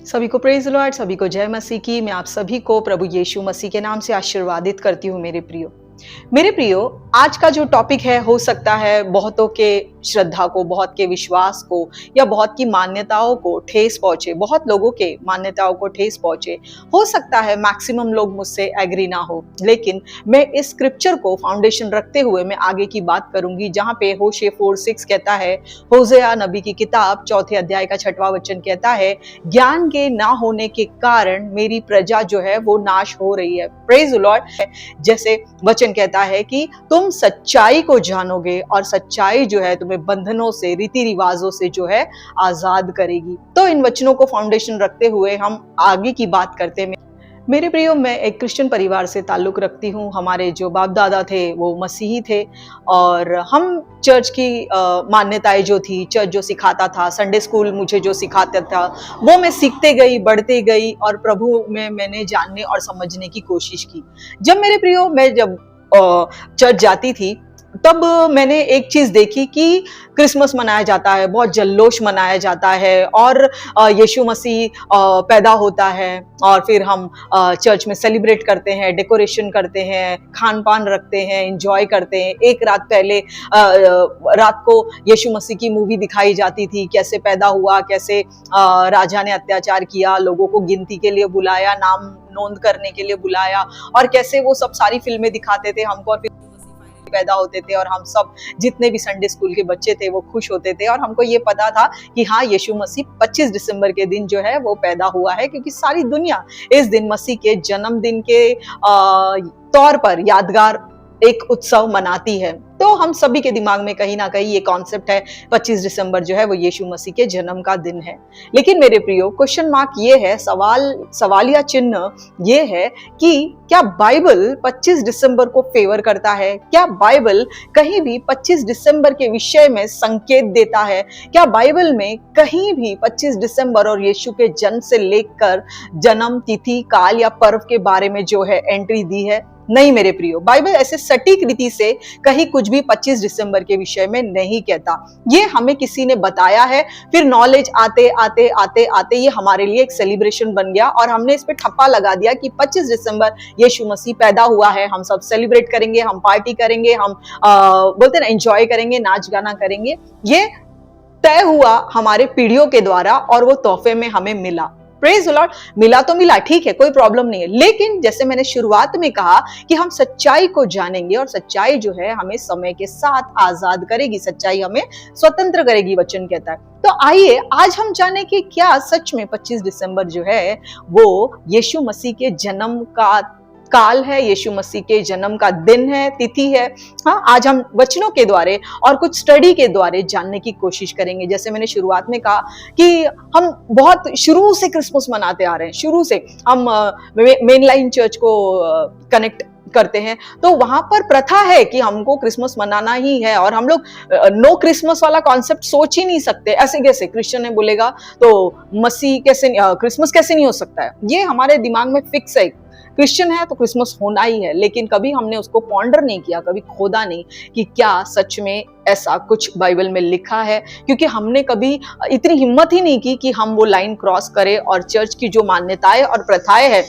सभी को praise Lord, सभी को जय मसीह की। मैं आप सभी को प्रभु यीशु मसीह के नाम से आशीर्वादित करती हूँ मेरे प्रियो। आज का जो टॉपिक है, हो सकता है बहुतों के श्रद्धा को, बहुत के विश्वास को या बहुत की मान्यताओं को ठेस पहुंचे, बहुत लोगों के मान्यताओं को ठेस पहुंचे। हो सकता है मैक्सिमम लोग मुझसे एग्री ना हो, लेकिन मैं इस स्क्रिप्चर को फाउंडेशन रखते हुए मैं आगे की बात करूंगी, जहां पे होशे 4:6 कहता है, होशेया नबी की किताब 4 अध्याय का 6वां वचन कहता है, ज्ञान के ना होने के कारण मेरी प्रजा जो है वो नाश हो रही है। Praise the Lord. जैसे वचन कहता है कि तुम सच्चाई को जानोगे और सच्चाई जो है तुम्हें बंधनों से, रीति रिवाजों से जो है आजाद करेगी। तो इन वचनों को फाउंडेशन रखते हुए हम आगे की बात करते हैं। मेरे प्रियो, मैं एक क्रिश्चियन परिवार से ताल्लुक रखती हूँ। हमारे जो बाप दादा थे वो मसीही थे और हम चर्च की मान्यताएं जो थी, चर्च जो सिखाता था, संडे स्कूल मुझे जो सिखाता था, वो मैं सीखते गई, बढ़ते गई और प्रभु में मैंने जानने और समझने की कोशिश की। जब मेरे प्रियो मैं जब चर्च जाती थी, तब मैंने एक चीज देखी कि क्रिसमस मनाया जाता है, बहुत जल्लोश मनाया जाता है और यीशु मसीह पैदा होता है और फिर हम चर्च में सेलिब्रेट करते हैं, डेकोरेशन करते हैं, खान पान रखते हैं, एंजॉय करते हैं। एक रात पहले रात को यीशु मसीह की मूवी दिखाई जाती थी, कैसे पैदा हुआ, कैसे राजा ने अत्याचार किया, लोगों को गिनती के लिए बुलाया, नाम नोंद करने के लिए बुलाया और कैसे वो सब सारी फिल्में दिखाते थे हमको और फिर पैदा होते थे और हम सब जितने भी संडे स्कूल के बच्चे थे वो खुश होते थे और हमको ये पता था कि हाँ, यीशु मसीह 25 दिसंबर के दिन जो है वो पैदा हुआ है, क्योंकि सारी दुनिया इस दिन मसीह के जन्मदिन के तौर पर यादगार एक उत्सव मनाती है। तो हम सभी के दिमाग में कहीं ना कहीं ये कॉन्सेप्ट है, 25 दिसंबर जो है वो यीशु मसीह के जन्म का दिन है। लेकिन मेरे प्रियो, क्वेश्चन मार्क ये है, सवालिया चिन्ह ये है कि क्या बाइबल 25 दिसंबर को फेवर करता है? क्या बाइबल कहीं भी 25 दिसंबर के विषय में संकेत देता है? क्या बाइबल में कहीं भी 25 दिसंबर और यीशु के जन्म से लेकर जन्म तिथि, काल या पर्व के बारे में जो है एंट्री दी है? नहीं मेरे प्रियो, बाइबल ऐसे सटीक रीति से कहीं कुछ भी 25 दिसंबर के विषय में नहीं कहता। ये हमें किसी ने बताया है, फिर नॉलेज आते आते आते आते ये हमारे लिए एक सेलिब्रेशन बन गया और हमने इस पे ठप्पा लगा दिया कि 25 दिसंबर यीशु मसीह पैदा हुआ है, हम सब सेलिब्रेट करेंगे, हम पार्टी करेंगे, हम बोलते ना एंजॉय करेंगे, नाच गाना करेंगे। ये तय हुआ हमारे पीढ़ियों के द्वारा और वो तोहफे में हमें मिला। Praise the Lord. मिला तो मिला, ठीक है, कोई प्रॉब्लम नहीं है, लेकिन जैसे मैंने शुरुआत में कहा कि हम सच्चाई को जानेंगे और सच्चाई जो है हमें समय के साथ आजाद करेगी, सच्चाई हमें स्वतंत्र करेगी, वचन कहता है। तो आइए आज हम जाने कि क्या सच में 25 दिसंबर जो है वो यीशु मसीह के जन्म का काल है, यीशु मसीह के जन्म का दिन है, तिथि है। हाँ, आज हम वचनों के द्वारे और कुछ स्टडी के द्वारे जानने की कोशिश करेंगे। जैसे मैंने शुरुआत में कहा कि हम बहुत शुरू से क्रिसमस मनाते आ रहे हैं, शुरू से हम मेन लाइन चर्च को कनेक्ट करते हैं, तो वहां पर प्रथा है कि हमको क्रिसमस मनाना ही है और हम लोग नो क्रिसमस वाला कॉन्सेप्ट सोच ही नहीं सकते। ऐसे कैसे क्रिश्चियन ने बोलेगा तो मसीह कैसे, क्रिसमस कैसे नहीं हो सकता है? ये हमारे दिमाग में फिक्स है, क्रिश्चियन है तो क्रिसमस होना ही है। लेकिन कभी हमने उसको पॉन्डर नहीं किया, कभी खोदा नहीं कि क्या सच में ऐसा कुछ बाइबल में लिखा है, क्योंकि हमने कभी इतनी हिम्मत ही नहीं की कि हम वो लाइन क्रॉस करें और चर्च की जो मान्यताएं और प्रथाएं हैं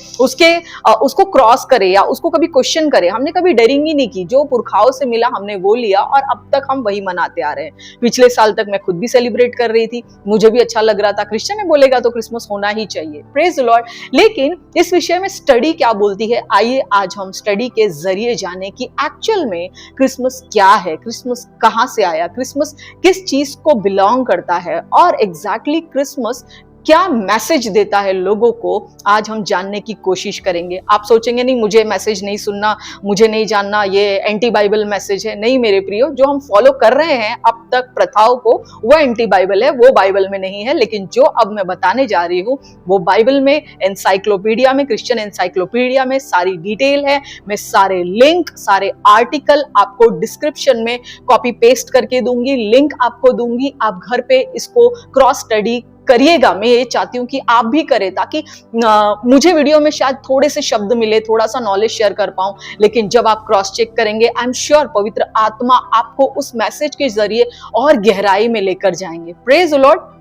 उसको क्रॉस करें या उसको कभी क्वेश्चन करें। हमने कभी डेयरिंग ही नहीं की, जो पुरखाओं से मिला हमने वो लिया और अब तक हम वही मनाते आ रहे हैं। पिछले साल तक मैं खुद भी सेलिब्रेट कर रही थी, मुझे भी अच्छा लग रहा था। क्रिश्चियन ने बोलेगा तो क्रिसमस होना ही चाहिए, प्रेज द लॉर्ड। लेकिन इस विषय में स्टडी क्या बोलती है, आइए आज हम स्टडी के जरिए जाने कि एक्चुअल में क्रिसमस क्या है, क्रिसमस कहां से आया, क्रिसमस किस चीज को बिलोंग करता है और एग्जैक्टली क्रिसमस क्या मैसेज देता है लोगों को। आज हम जानने की कोशिश करेंगे। आप सोचेंगे नहीं मुझे मैसेज नहीं सुनना, मुझे नहीं जानना, ये एंटी बाइबल मैसेज है। नहीं मेरे प्रियो, जो हम फॉलो कर रहे हैं अब तक प्रथाओं को, वो एंटी बाइबल है, वो बाइबल में नहीं है। लेकिन जो अब मैं बताने जा रही हूँ वो बाइबल में, एनसाइक्लोपीडिया में, क्रिश्चियन एनसाइक्लोपीडिया में सारी डिटेल है। मैं सारे लिंक, सारे आर्टिकल आपको डिस्क्रिप्शन में कॉपी पेस्ट करके दूंगी, लिंक आपको दूंगी। आप घर पे इसको क्रॉस स्टडी करिएगा। मैं ये चाहती हूँ कि आप भी करें, ताकि मुझे वीडियो में शायद थोड़े से शब्द मिले, थोड़ा सा नॉलेज शेयर कर पाऊं, लेकिन जब आप क्रॉस चेक करेंगे आई एम श्योर पवित्र आत्मा आपको उस मैसेज के जरिए और गहराई में लेकर जाएंगे। Praise the Lord.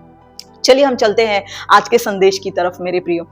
चलिए हम चलते हैं आज के संदेश की तरफ मेरे प्रियो।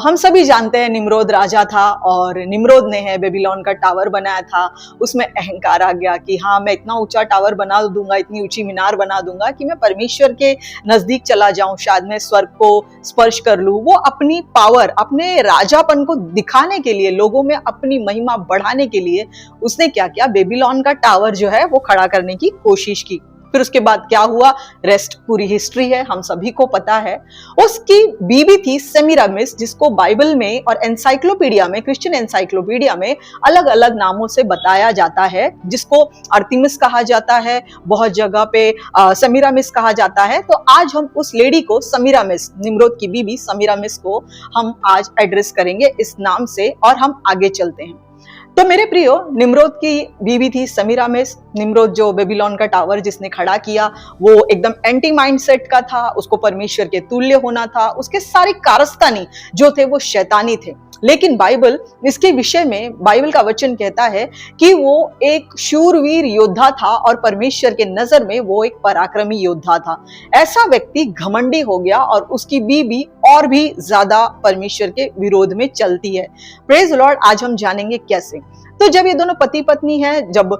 हम सभी जानते हैं निम्रोद राजा था और निम्रोद ने है बेबीलोन का टावर बनाया था। उसमें अहंकार आ गया कि हाँ मैं इतना ऊंचा टावर बना दूंगा, इतनी ऊंची मीनार बना दूंगा कि मैं परमेश्वर के नजदीक चला जाऊं, शायद मैं स्वर्ग को स्पर्श कर लूं। वो अपनी पावर, अपने राजापन को दिखाने के लिए, लोगों में अपनी महिमा बढ़ाने के लिए उसने क्या किया, बेबीलोन का टावर जो है वो खड़ा करने की कोशिश की। फिर उसके बाद क्या हुआ, रेस्ट पूरी हिस्ट्री है, हम सभी को पता है। उसकी बीवी थी सेमीरामिस, जिसको बाइबल में और एनसाइक्लोपीडिया में, क्रिश्चियन एनसाइक्लोपीडिया में अलग अलग नामों से बताया जाता है, जिसको अर्तिमिस कहा जाता है, बहुत जगह पे सेमीरामिस कहा जाता है। तो आज हम उस लेडी को सेमीरामिस, निम्रोद की बीवी सेमीरामिस को हम आज एड्रेस करेंगे इस नाम से और हम आगे चलते हैं। तो मेरे प्रियो, निम्रोद की बीवी थी सेमीरामिस। निम्रोद जो बेबीलोन का टावर जिसने खड़ा किया वो एकदम एंटी माइंडसेट का था, उसको परमेश्वर के तुल्य होना था, उसके सारे कारस्तानी जो थे वो शैतानी थे। लेकिन बाइबल इसके विषय में, बाइबल का वचन कहता है कि वो एक शूरवीर योद्धा था और परमेश्वर के नजर में वो एक पराक्रमी योद्धा था। ऐसा व्यक्ति घमंडी हो गया और उसकी बीवी और भी ज्यादा परमेश्वर के विरोध में चलती है। Praise Lord. आज हम जानेंगे कैसे। तो जब ये दोनों पति पत्नी हैं, जब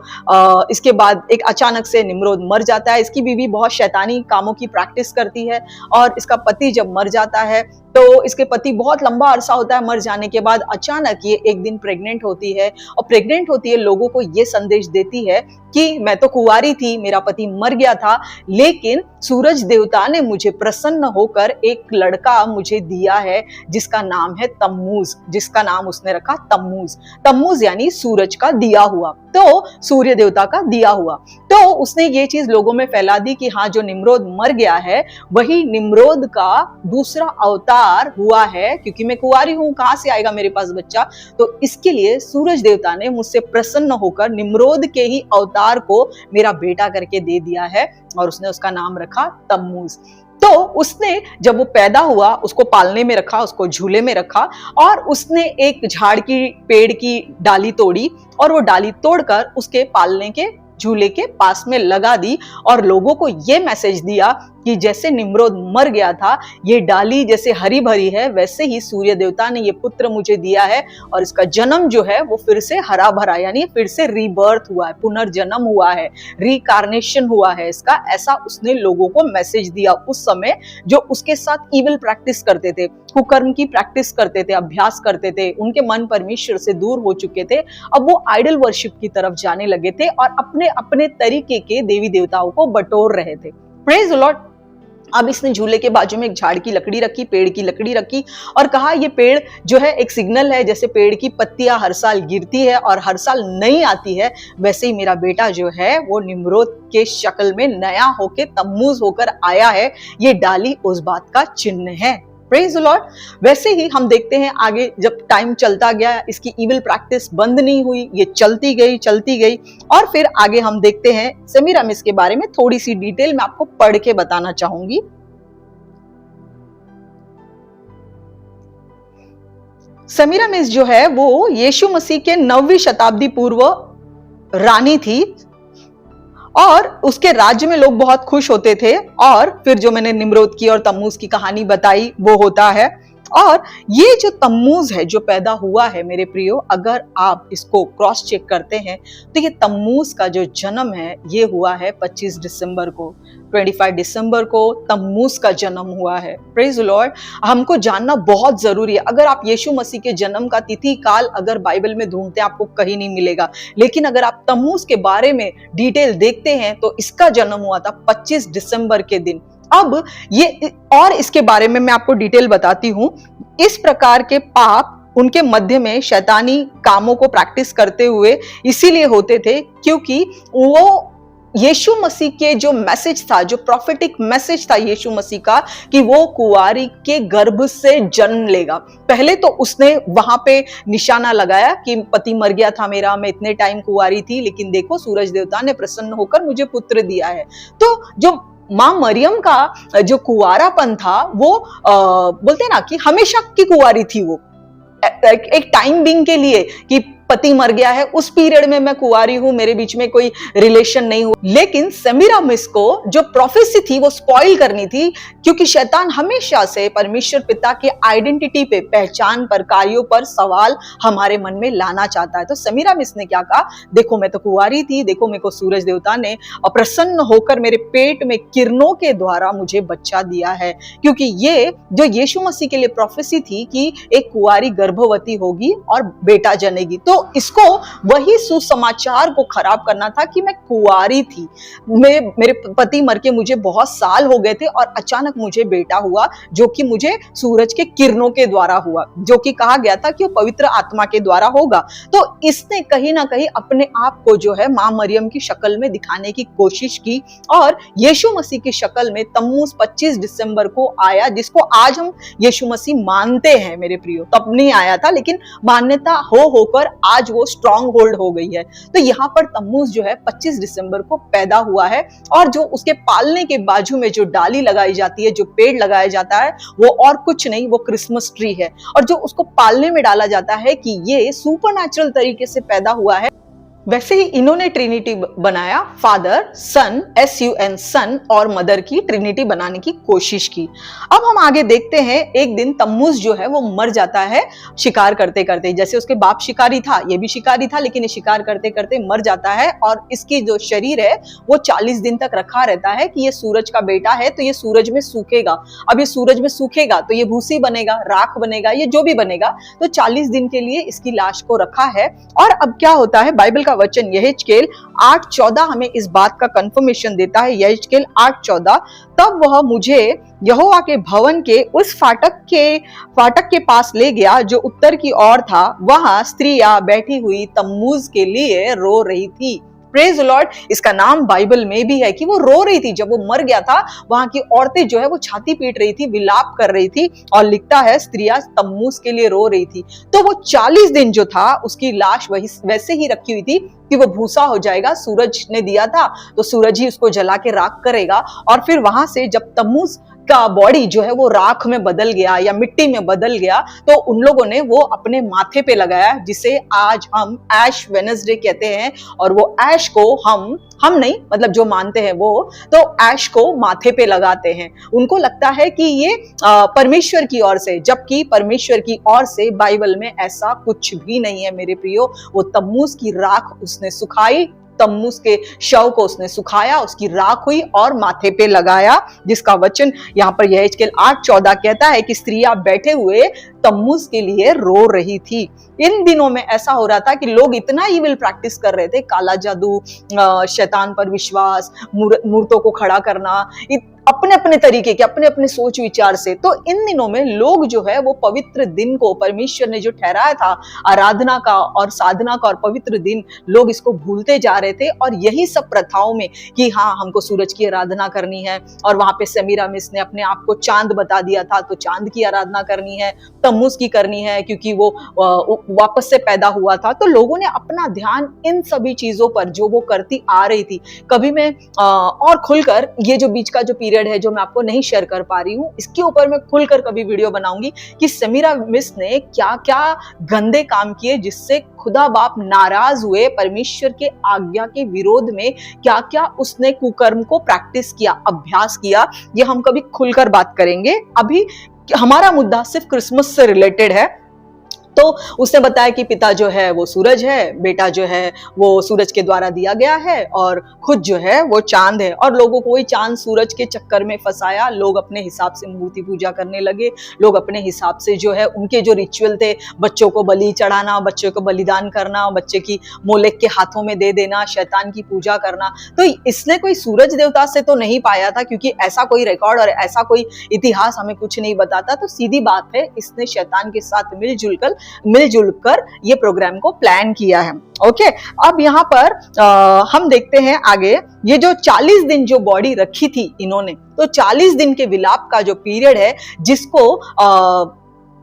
इसके बाद एक अचानक से निम्रोद मर जाता है। इसकी बीवी बहुत शैतानी कामों की प्रैक्टिस करती है और इसका पति जब मर जाता है तो इसके पति बहुत लंबा अरसा होता है मर जाने के बाद, अचानक ये एक दिन प्रेग्नेंट होती है और प्रेग्नेंट होती है लोगों को ये संदेश देती है कि मैं तो कुंवारी थी, मेरा पति मर गया था, लेकिन सूरज देवता ने मुझे प्रसन्न होकर एक लड़का मुझे दिया है जिसका नाम है तम्मूज, जिसका नाम उसने रखा तम्मूज। तम्मूज यानी सूरज का दिया हुआ, तो सूर्य देवता का दिया हुआ। तो उसने ये चीज लोगों में फैला दी कि हाँ जो निम्रोद मर गया है वही निम्रोद का दूसरा अवतार हुआ है, क्योंकि मैं कुंवारी हूं, कहां से आएगा मेरे पास बच्चा। तो इसके लिए सूरज देवता ने मुझसे प्रसन्न होकर निम्रोद के ही अवतार को मेरा बेटा करके दे दिया है और उसने उसका नाम रखा तम्मूज। तो उसने जब वो पैदा हुआ उसको पालने में रखा, उसको झूले में रखा और उसने एक झाड़ की पेड़ की डाली तोड़ी और वो डाली तोड़कर उसके पालने के झूले के पास में लगा दी और लोगों को ये मैसेज दिया कि जैसे निम्रोद मर गया था, ये डाली जैसे हरी भरी है, वैसे ही सूर्य देवता ने ये पुत्र मुझे दिया है और इसका जन्म जो है वो फिर से हरा भरा, यानी फिर से रीबर्थ हुआ है, पुनर्जन्म हुआ है, रिकार्नेशन हुआ है इसका। ऐसा उसने लोगों को मैसेज दिया उस समय जो उसके साथ इविल प्रैक्टिस करते थे, कुकर्म की प्रैक्टिस करते थे, अभ्यास करते थे, उनके मन परमेश्वर से दूर हो चुके थे। अब वो आइडल वर्शिप की तरफ जाने लगे थे और अपने अपने तरीके के देवी देवताओं को बटोर रहे थे। Praise the Lord. अब इसने झूले के बाजू में एक झाड़ की लकड़ी रखी, पेड़ की लकड़ी रखी और कहा ये पेड़ जो है एक सिग्नल है, जैसे पेड़ की पत्तियां हर साल गिरती है और हर साल नई आती है, वैसे ही मेरा बेटा जो है वो निम्रोद के शक्ल में नया होके तम्मूज होकर आया है। ये डाली उस बात का चिन्ह है। Praise the Lord. वैसे ही हम देखते हैं आगे, जब टाइम चलता गया इसकी इविल प्रैक्टिस बंद नहीं हुई, ये चलती गई और फिर आगे हम देखते हैं सेमीरामिस के बारे में थोड़ी सी डिटेल मैं आपको पढ़ के बताना चाहूंगी। सेमीरामिस जो है वो यीशु मसीह के 9वीं शताब्दी पूर्व रानी थी और उसके राज्य में लोग बहुत खुश होते थे। और फिर जो मैंने निम्रोद की और तम्मूज की कहानी बताई वो होता है। और ये जो तम्मूज है जो पैदा हुआ है मेरे प्रियो, अगर आप इसको क्रॉस चेक करते हैं तो ये तम्मूज का जो जन्म है ये हुआ है 25 दिसंबर को, 25 दिसंबर को तम्मूज का जन्म हुआ है। Praise the Lord. हमको जानना बहुत जरूरी है। अगर आप यीशु मसीह के जन्म का तिथि काल अगर बाइबल में ढूंढते हैं आपको कहीं नहीं मिलेगा, लेकिन अगर आप तम्मूज के बारे में डिटेल देखते हैं तो इसका जन्म हुआ था 25 दिसंबर के दिन। अब ये और इसके बारे में मैं आपको डिटेल बताती हूं। इस प्रकार के पाप उनके मध्य में शैतानी कामों को प्रैक्टिस करते हुए इसीलिए होते थे क्योंकि वो यीशु मसीह के जो मैसेज था, जो प्रोफेटिक मैसेज था यीशु मसीह का कि वो कुंवारी के गर्भ से जन्म लेगा। पहले तो उसने वहां पे निशाना लगाया कि पति मर गया था मेरा, मैं इतने टाइम कुंवारी थी, लेकिन देखो सूरज देवता ने प्रसन्न होकर मुझे पुत्र दिया है। तो जो माँ मरियम का जो कुंवारापन था वो बोलते हैं ना कि हमेशा की कुंवारी थी वो, एक टाइम बिंग के लिए कि पति मर गया है, उस पीरियड में मैं कुंवारी हूं, मेरे बीच में कोई रिलेशन नहीं हुआ। लेकिन सेमीरामिस को जो प्रोफेसी थी वो स्पॉइल करनी थी, क्योंकि शैतान हमेशा से परमेश्वर पिता के आइडेंटिटी पे, पहचान पर, कार्यों पर सवाल हमारे मन में लाना चाहता है। तो सेमीरामिस ने क्या कहा, देखो मैं तो कुंवारी थी, देखो मेरे को सूरज देवता ने प्रसन्न होकर मेरे पेट में किरणों के द्वारा मुझे बच्चा दिया है। क्योंकि ये जो यीशु मसीह के लिए प्रोफेसी थी कि एक कुंवारी गर्भवती होगी और बेटा जनेगी, तो इसको वही सुसमाचार को खराब करना था कि मैं कुंवारी थी, मेरे पति मर के मुझे बहुत साल हो गए थे और अचानक मुझे बेटा हुआ, जो कि मुझे सूरज के किरणों के द्वारा हुआ, जो कि कहा गया था कि वो पवित्र आत्मा के द्वारा होगा। तो इसने कहीं ना कहीं अपने आप को जो है मां मरियम की शक्ल में दिखाने की कोशिश की और यीशु मसीह की शक्ल में तम्मूज 25 दिसंबर को आया, जिसको आज हम यीशु मसीह मानते हैं मेरे प्रियो। तब नहीं आया था, लेकिन मान्यता होकर आज वो स्ट्रॉन्ग होल्ड हो गई है। तो यहाँ पर तम्मूज जो है 25 दिसंबर को पैदा हुआ है, और जो उसके पालने के बाजू में जो डाली लगाई जाती है, जो पेड़ लगाया जाता है, वो और कुछ नहीं, वो क्रिसमस ट्री है। और जो उसको पालने में डाला जाता है कि ये सुपरनैचुरल तरीके से पैदा हुआ है, वैसे ही इन्होंने ट्रिनिटी बनाया, फादर सन SUN सन और मदर की ट्रिनिटी बनाने की कोशिश की। अब हम आगे देखते हैं, एक दिन तम्मूज जो है वो मर जाता है शिकार करते करते। जैसे उसके बाप शिकारी था, ये भी शिकारी था, लेकिन ये शिकार करते करते मर जाता है और इसकी जो शरीर है वो 40 दिन तक रखा रहता है कि ये सूरज का बेटा है, तो ये सूरज में सूखेगा। अब ये सूरज में सूखेगा तो ये भूसी बनेगा, राख बनेगा, ये जो भी बनेगा। तो 40 दिन के लिए इसकी लाश को रखा है। और अब क्या होता है, बाइबल वचन यहेजकेल 8:14 हमें इस बात का कंफर्मेशन देता है। यहेजकेल 8:14, तब वह मुझे यहोवा के भवन के उस फाटक के पास ले गया जो उत्तर की ओर था। वहां स्त्रियां बैठी हुई तम्मूज के लिए रो रही थी। Praise Lord. इसका नाम बाइबल में भी है कि वो रो रही थी। जब वो मर गया था, वहां की औरतें जो है वो छाती पीट रही थी, विलाप कर रही थी, और लिखता है स्त्रियां तम्मूज के लिए रो रही थी। तो वो 40 दिन जो था उसकी लाश वैसे ही रखी हुई थी कि वो भूसा हो जाएगा। सूरज ने दिया था तो सूरज ही उसको जला के राख करेगा। और फिर वहां से जब तम्मूज का बॉडी जो है वो राख में बदल गया या मिट्टी में बदल गया, तो उन लोगों ने वो अपने माथे पे लगाया, जिसे आज हम ऐश वेडनेसडे कहते हैं। और वो ऐश को हम नहीं, मतलब जो मानते हैं वो तो ऐश को माथे पे लगाते हैं। उनको लगता है कि ये परमेश्वर की ओर से, जबकि परमेश्वर की ओर से बाइबल में ऐसा कुछ भी नहीं है मेरे प्रियो। वो तम्मूज की राख उसने सुखाई, तम्मूज के शव को उसने सुखाया, उसकी राख हुई और माथे पे लगाया, जिसका वचन यहाँ पर यहेजकेल 8:14 कहता है कि स्त्रियां बैठे हुए तम्मूज के लिए रो रही थी। इन दिनों में ऐसा हो रहा था कि लोग इतना ईविल प्रैक्टिस कर रहे थे, काला जादू, शैतान पर विश्वास, मूर्तों को खड़ा करना, अपने अपने तरीके के, अपने अपने सोच विचार से। तो इन दिनों में लोग जो है वो पवित्र दिन को, परमेश्वर ने जो ठहराया था आराधना का और साधना का और पवित्र दिन, लोग इसको भूलते जा रहे थे। और यही सब प्रथाओं में कि हाँ हमको सूरज की आराधना करनी है, और वहां पे सेमीरामिस ने अपने आप को चांद बता दिया था, तो चांद की आराधना करनी है, तम्मूज की करनी है क्योंकि वो वापस से पैदा हुआ था। तो लोगों ने अपना ध्यान इन सभी चीजों पर जो वो करती आ रही थी। कभी मैं और खुलकर ये जो बीच का जो पीरियड है जो मैं आपको नहीं शेयर कर पा रही हूँ, इसके ऊपर मैं खुलकर कभी वीडियो बनाऊंगी कि सेमीरामिस ने क्या क्या गंदे काम किए जिससे खुदा बाप नाराज हुए, परमेश्वर के आज्ञा के विरोध में क्या क्या उसने कुकर्म को प्रैक्टिस किया, अभ्यास किया। ये हम कभी खुलकर बात करेंगे। अभी हमारा मुद्दा सिर्फ क्रिसमस से रिलेटेड है। तो उसने बताया कि पिता जो है वो सूरज है, बेटा जो है वो सूरज के द्वारा दिया गया है, और खुद जो है वो चांद है। और लोगों को वही चांद सूरज के चक्कर में फंसाया। लोग अपने हिसाब से मूर्ति पूजा करने लगे, लोग अपने हिसाब से जो है उनके जो रिचुअल थे, बच्चों को बलि चढ़ाना, बच्चों को बलिदान करना, बच्चे की मोलेक के हाथों में दे देना, शैतान की पूजा करना। तो इसने कोई सूरज देवता से तो नहीं पाया था, क्योंकि ऐसा कोई रिकॉर्ड और ऐसा कोई इतिहास हमें कुछ नहीं बताता। तो सीधी बात है, इसने शैतान के साथ मिलजुल कर ये प्रोग्राम को प्लान किया है। ओके, अब यहाँ पर हम देखते हैं आगे। ये जो 40 दिन जो बॉडी रखी थी इन्होंने, तो 40 दिन के विलाप का जो पीरियड है, जिसको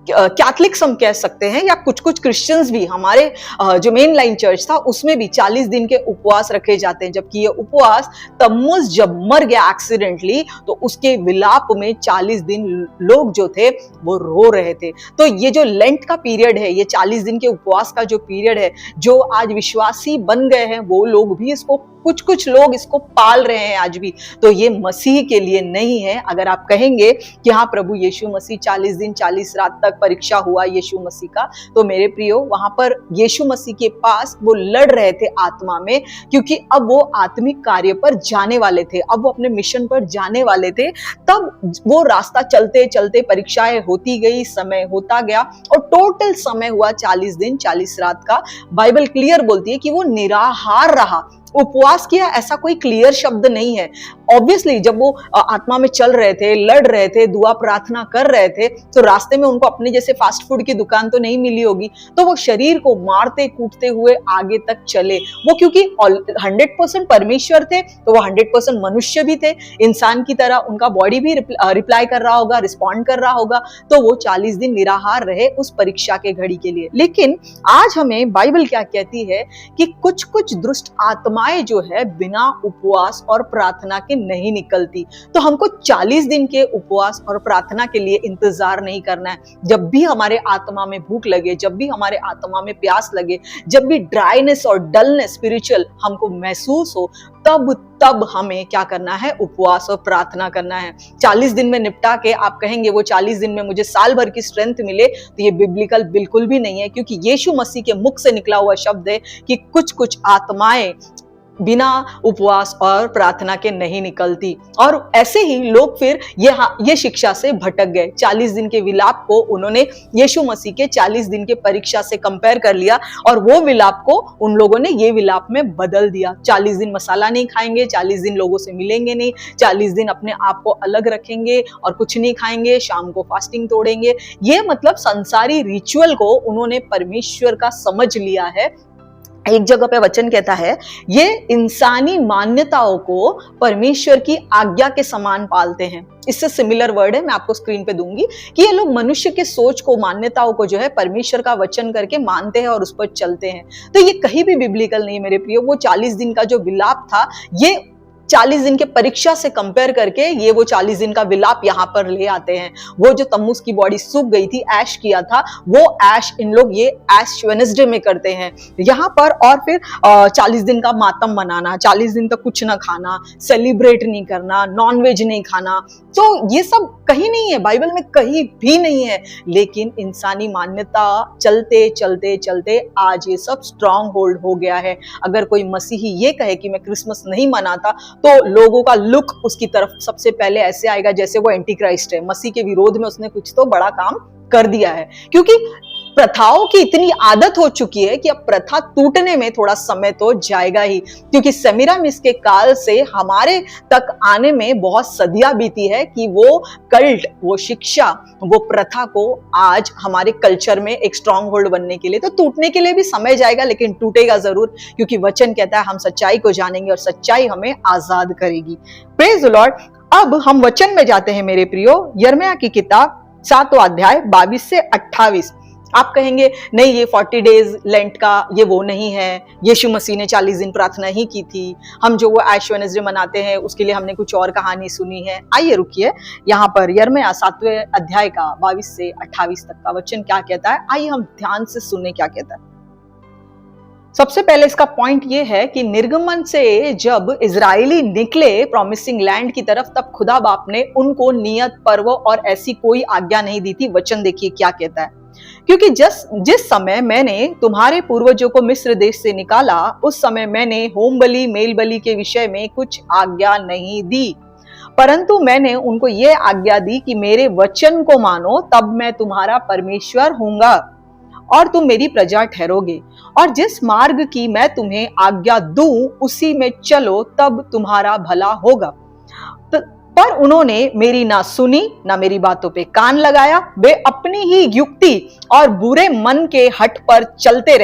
कैथलिक्स हम कह सकते हैं, या कुछ कुछ क्रिश्चियंस भी, हमारे जो मेन लाइन चर्च था उसमें भी 40 दिन के उपवास रखे जाते हैं। जबकि ये उपवास तम्मुज जब मर गया एक्सीडेंटली, तो उसके विलाप में 40 दिन लोग जो थे वो रो रहे थे। तो ये जो लेंट का पीरियड है, ये 40 दिन के उपवास का जो पीरियड है, जो आज विश्वासी बन गए हैं वो लोग भी इसको, कुछ कुछ लोग इसको पाल रहे हैं आज भी। तो ये मसीह के लिए नहीं है। अगर आप कहेंगे कि हाँ प्रभु यीशु मसीह 40 दिन 40 रात तक परीक्षा हुआ यीशु मसीह का, तो मेरे प्रियो, वहां पर यीशु मसीह के पास वो लड़ रहे थे आत्मा में, क्योंकि अब वो आत्मिक कार्य पर जाने वाले थे, अब वो अपने मिशन पर जाने वाले थे। तब वो रास्ता चलते चलते परीक्षाएं होती गई, समय होता गया, और टोटल समय हुआ 40 दिन 40 रात का। बाइबल क्लियर बोलती है कि वो निराहार रहा, उपवास किया, ऐसा कोई क्लियर शब्द नहीं है। ऑब्वियसली जब वो आत्मा में चल रहे थे, लड़ रहे थे, दुआ प्रार्थना कर रहे थे, तो रास्ते में उनको अपने जैसे फास्ट फूड की दुकान तो नहीं मिली होगी, तो वो शरीर को मारते कूटते हुए आगे तक चले। वो क्योंकि 100% परमेश्वर थे, तो वो 100% मनुष्य भी थे, इंसान की तरह उनका बॉडी भी रिप्लाई कर रहा होगा, रिस्पॉन्ड कर रहा होगा। तो वो 40 दिन निराहार रहे उस परीक्षा के घड़ी के लिए। लेकिन आज हमें बाइबल क्या कहती है कि कुछ कुछ दुष्ट आत्माएं जो है बिना उपवास और प्रार्थना के नहीं निकलती। तो हमको 40 दिन के उपवास और प्रार्थना के लिए इंतजार नहीं करना है। जब भी हमारे आत्मा में भूख लगे, जब भी हमारे आत्मा में प्यास लगे, जब भी ड्राइनेस और डलनेस स्पिरिचुअल हमको महसूस हो, तब हमें क्या करना है? उपवास और प्रार्थना करना है। 40 दिन में निपटा के आप कहेंगे वो 40 दिन में मुझे साल भर की स्ट्रेंथ मिले, तो ये बिब्लिकल बिल्कुल भी नहीं है, क्योंकि यीशु मसीह के मुख से निकला हुआ शब्द है कि कुछ कुछ आत्माएं बिना उपवास और प्रार्थना के नहीं निकलती। और ऐसे ही लोग फिर ये शिक्षा से भटक गए। 40 दिन के विलाप को उन्होंने यीशु मसीह के 40 दिन के परीक्षा से कंपेयर कर लिया, और वो विलाप को उन लोगों ने ये विलाप में बदल दिया। 40 दिन मसाला नहीं खाएंगे, 40 दिन लोगों से मिलेंगे नहीं, 40 दिन अपने आप को अलग रखेंगे और कुछ नहीं खाएंगे, शाम को फास्टिंग तोड़ेंगे। ये मतलब संसारी रिचुअल को उन्होंने परमेश्वर का समझ लिया है। एक जगह पे वचन कहता है, ये इंसानी मान्यताओं को परमेश्वर की आज्ञा के समान पालते हैं। इससे सिमिलर वर्ड है, मैं आपको स्क्रीन पे दूंगी, कि ये लोग मनुष्य के सोच को, मान्यताओं को जो है परमेश्वर का वचन करके मानते हैं और उस पर चलते हैं। तो ये कहीं भी बिब्लिकल नहीं मेरे प्रियो। वो 40 दिन का जो विलाप था, ये 40 दिन के परीक्षा से कंपेयर करके ये वो 40 दिन का विलाप यहाँ पर ले आते हैं। वो जो तम्मुस की बॉडी सूख गई थी, ऐश किया था, वो ऐश इन लोग ये ऐश वेडनेसडे में करते हैं यहाँ पर। और फिर 40 दिन का मातम मनाना, 40 दिन तक कुछ ना खाना, सेलिब्रेट नहीं करना, नॉनवेज नहीं खाना, तो ये सब कहीं नहीं है, बाइबल में कहीं भी नहीं है। लेकिन इंसानी मान्यता चलते चलते चलते आज ये सब स्ट्रॉन्ग होल्ड हो गया है। अगर कोई मसीही ये कहे कि मैं क्रिसमस नहीं मनाता, तो लोगों का लुक उसकी तरफ सबसे पहले ऐसे आएगा जैसे वो एंटी क्राइस्ट है, मसीह के विरोध में उसने कुछ तो बड़ा काम कर दिया है। क्योंकि प्रथाओं की इतनी आदत हो चुकी है कि अब प्रथा टूटने में थोड़ा समय तो जाएगा ही, क्योंकि सेमिरामिस के काल से हमारे तक आने में बहुत सदियां बीती है कि वो कल्ट, वो शिक्षा, वो प्रथा को आज हमारे कल्चर में एक स्ट्रॉन्ग होल्ड बनने के लिए, तो टूटने के लिए भी समय जाएगा, लेकिन टूटेगा जरूर, क्योंकि वचन कहता है हम सच्चाई को जानेंगे और सच्चाई हमें आजाद करेगी। Praise the Lord. अब हम वचन में जाते हैं मेरे प्रियो, यिर्मयाह की किताब 7वां अध्याय 22 से 28। आप कहेंगे नहीं, ये 40 डेज लेंट का ये वो नहीं है, यीशु मसीह ने 40 दिन प्रार्थना ही की थी, हम जो वो ऐश वेडनेसडे मनाते हैं उसके लिए हमने कुछ और कहानी सुनी है। आइए रुकिए, यहाँ पर यिर्मयाह 7वें अध्याय का 22 से 28 तक का वचन क्या कहता है, आइए हम ध्यान से सुने क्या कहता है। सबसे पहले इसका पॉइंट ये है कि निर्गमन से जब इजरायली निकले प्रॉमिसिंग लैंड की तरफ, तब खुदा बाप ने उनको नियत पर्व और ऐसी कोई आज्ञा नहीं दी थी। वचन देखिए क्या कहता है, क्योंकि जिस समय मैंने तुम्हारे पूर्वजों को मिस्र देश से निकाला, उस समय मैंने होम बलि मेल बलि के विषय में कुछ आज्ञा नहीं दी, परंतु मैंने उनको ये आज्ञा दी कि मेरे वचन को मानो, तब मैं तुम्हारा परमेश्वर हूंगा और तुम मेरी प्रजा ठहरोगे, और जिस मार्ग की मैं तुम्हें आज्ञा दूं उसी में चलो, तब तुम्हारा भला होगा। पर उन्होंने मेरी ना सुनी, ना मेरी बातों पे कान लगाया। वे अपनी ही युक्ति और बुरे मन के हट पर चलते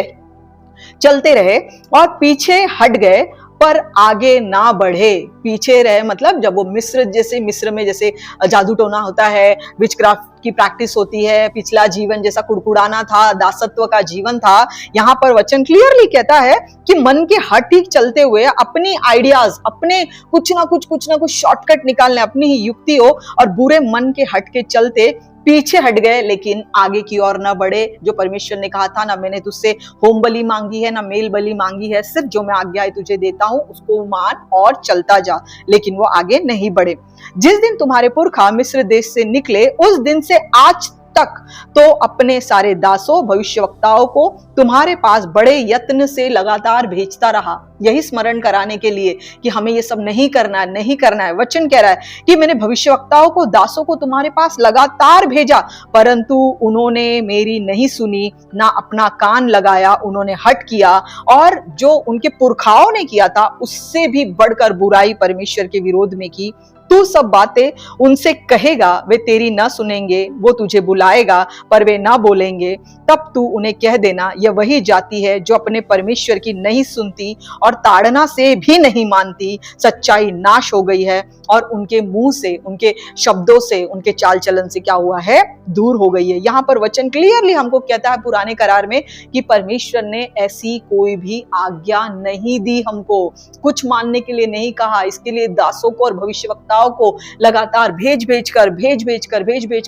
रहे और पीछे हट गए पर आगे ना बढ़े, पीछे रहे। मतलब जब वो मिस्र में जैसे जादू टोना होता है, विचक्राफ्ट की प्रैक्टिस होती है, पिछला जीवन जैसा कुड़कुड़ाना था, दासत्व का जीवन था, यहाँ पर वचन क्लियरली कहता है कि मन के हट ही चलते हुए अपनी आइडियाज, अपने कुछ ना कुछ शॉर्टकट निकालने, अपनी ही युक्ति हो और बुरे मन के हट के चलते पीछे हट गए, लेकिन आगे की ओर न बढ़े। जो परमेश्वर ने कहा था, ना मैंने तुझसे होम बलि मांगी है, ना मेल बलि मांगी है, सिर्फ जो मैं आज्ञाएं तुझे देता हूं उसको मान और चलता जा, लेकिन वो आगे नहीं बढ़े। जिस दिन तुम्हारे पुरखा मिस्र देश से निकले, उस दिन से आज तक तो अपने सारे दासों भविष्यवक्ताओं को तुम्हारे पास बड़े यत्न से लगातार भेजता रहा, यही स्मरण कराने के लिए कि हमें ये सब नहीं करना है, नहीं करना है। वचन कह रहा है कि मैंने भविष्यवक्ताओं को, दासों को तुम्हारे पास लगातार भेजा, परंतु उन्होंने मेरी नहीं सुनी, ना अपना कान लगाया, उन्होंने हट किया और जो उनके पुरखाओं ने किया था उससे भी बढ़कर बुराई परमेश्वर के विरोध में की। तू सब बातें उनसे कहेगा, वे तेरी ना सुनेंगे, वो तुझे बुलाएगा पर वे ना बोलेंगे। तब तू उन्हें कह देना, यह वही जाति है जो अपने परमेश्वर की नहीं सुनती और ताड़ना से भी नहीं मानती। सच्चाई नाश हो गई है और उनके मुंह से, उनके शब्दों से, उनके चाल चलन से क्या हुआ है, दूर हो गई है। यहाँ पर वचन क्लियरली हमको कहता है पुराने करार में कि परमेश्वर ने ऐसी कोई भी आज्ञा नहीं दी, हमको कुछ मानने के लिए नहीं कहा। इसके लिए दासों को और भविष्यवक्ताओं को लगातार भेज भेज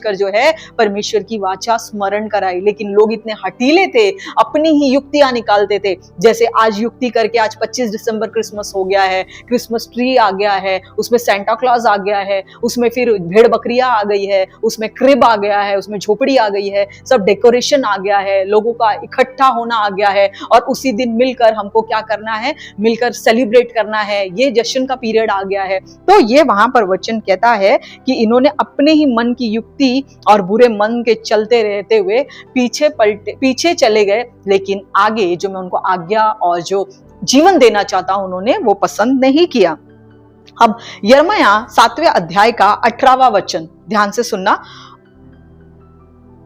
कर जो है परमेश्वर की वाचा स्मरण कराई। लेकिन लोग इतने हठीले थे, अपनी ही युक्तियां निकालते थे। जैसे आज युक्ति करके, आज 25 दिसंबर क्रिसमस हो गया है, क्रिसमस ट्री आ गया है, उसमें सेंटा क्लॉज आ गया है, उसमें फिर भेड़ बकरियां आ गई है, उसमें क्रिब आ गया है, उसमें झोपड़ी आ गई है, सब डेकोरेशन आ गया है, लोगों का इकट्ठा होना आ गया है और उसी दिन मिलकर हमको क्या करना है, मिलकर सेलिब्रेट करना है, ये जश्न का पीरियड आ गया है। तो ये वहां पर वचन कहता है कि इन्होंने अपने ही मन की युक्ति और बुरे मन के चलते रहते हुए पीछे चले गए, लेकिन आगे जो मैं उनको आज्ञा और जो जीवन देना चाहता हूं उन्होंने वो पसंद नहीं किया। अब यिर्मयाह 7वें अध्याय का 18वां वचन ध्यान से सुनना।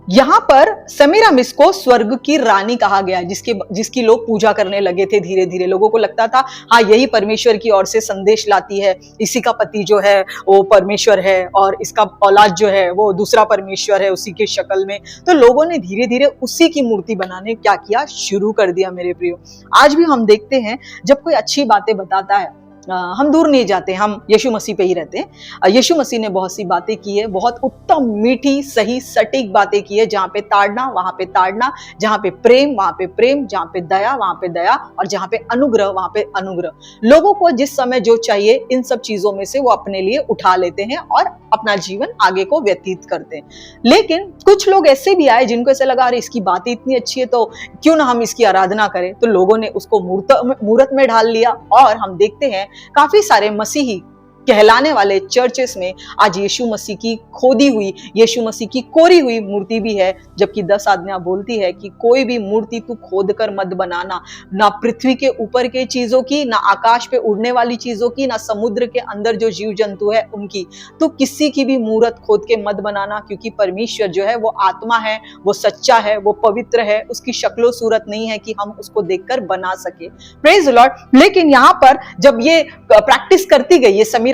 यहां पर सेमीरामिस को स्वर्ग की रानी कहा गया, जिसकी लोग पूजा करने लगे थे। धीरे धीरे लोगों को लगता था हाँ यही परमेश्वर की ओर से संदेश लाती है, इसी का पति जो है वो परमेश्वर है और इसका औलाद जो है वो दूसरा परमेश्वर है उसी के शक्ल में। तो लोगों ने धीरे धीरे उसी की मूर्ति बनाने क्या किया, शुरू कर दिया। मेरे प्रियो, आज भी हम देखते हैं जब कोई अच्छी बातें बताता है, हम दूर नहीं जाते, हम यीशु मसीह पे ही रहते हैं। यीशु मसीह ने बहुत सी बातें की है, बहुत उत्तम, मीठी, सही, सटीक बातें की है। जहां पे ताड़ना वहां पे ताड़ना, जहां पे प्रेम वहां पे प्रेम, जहां पे दया वहां पे दया और जहां पे अनुग्रह वहां पे अनुग्रह। लोगों को जिस समय जो चाहिए इन सब चीजों में से वो अपने लिए उठा लेते हैं और अपना जीवन आगे को व्यतीत करते हैं। लेकिन कुछ लोग ऐसे भी आए जिनको ऐसा लगा अरे इसकी बातें इतनी अच्छी है तो क्यों ना हम इसकी आराधना करें। तो लोगों ने उसको मूर्त में ढाल लिया और हम देखते हैं काफी सारे मसीही कहलाने वाले चर्चेस में आज यीशु मसीह की खोदी हुई, यीशु मसीह की कोरी हुई मूर्ति भी है। जबकि 10 आज्ञा बोलती है कि कोई भी मूर्ति तू खोद कर मत बनाना, ना पृथ्वी के ऊपर के चीजों की, ना आकाश पे उड़ने वाली चीजों की, ना समुद्र के अंदर जो जीव जंतु है उनकी। तो किसी की भी मूर्त खोद के मत बनाना, क्योंकि परमेश्वर जो है वो आत्मा है, वो सच्चा है, वो पवित्र है, उसकी शक्लो सूरत नहीं है कि हम उसको देखकर बना सके। Praise the Lord. लेकिन यहाँ पर जब ये प्रैक्टिस करती गई, ये समीरामिस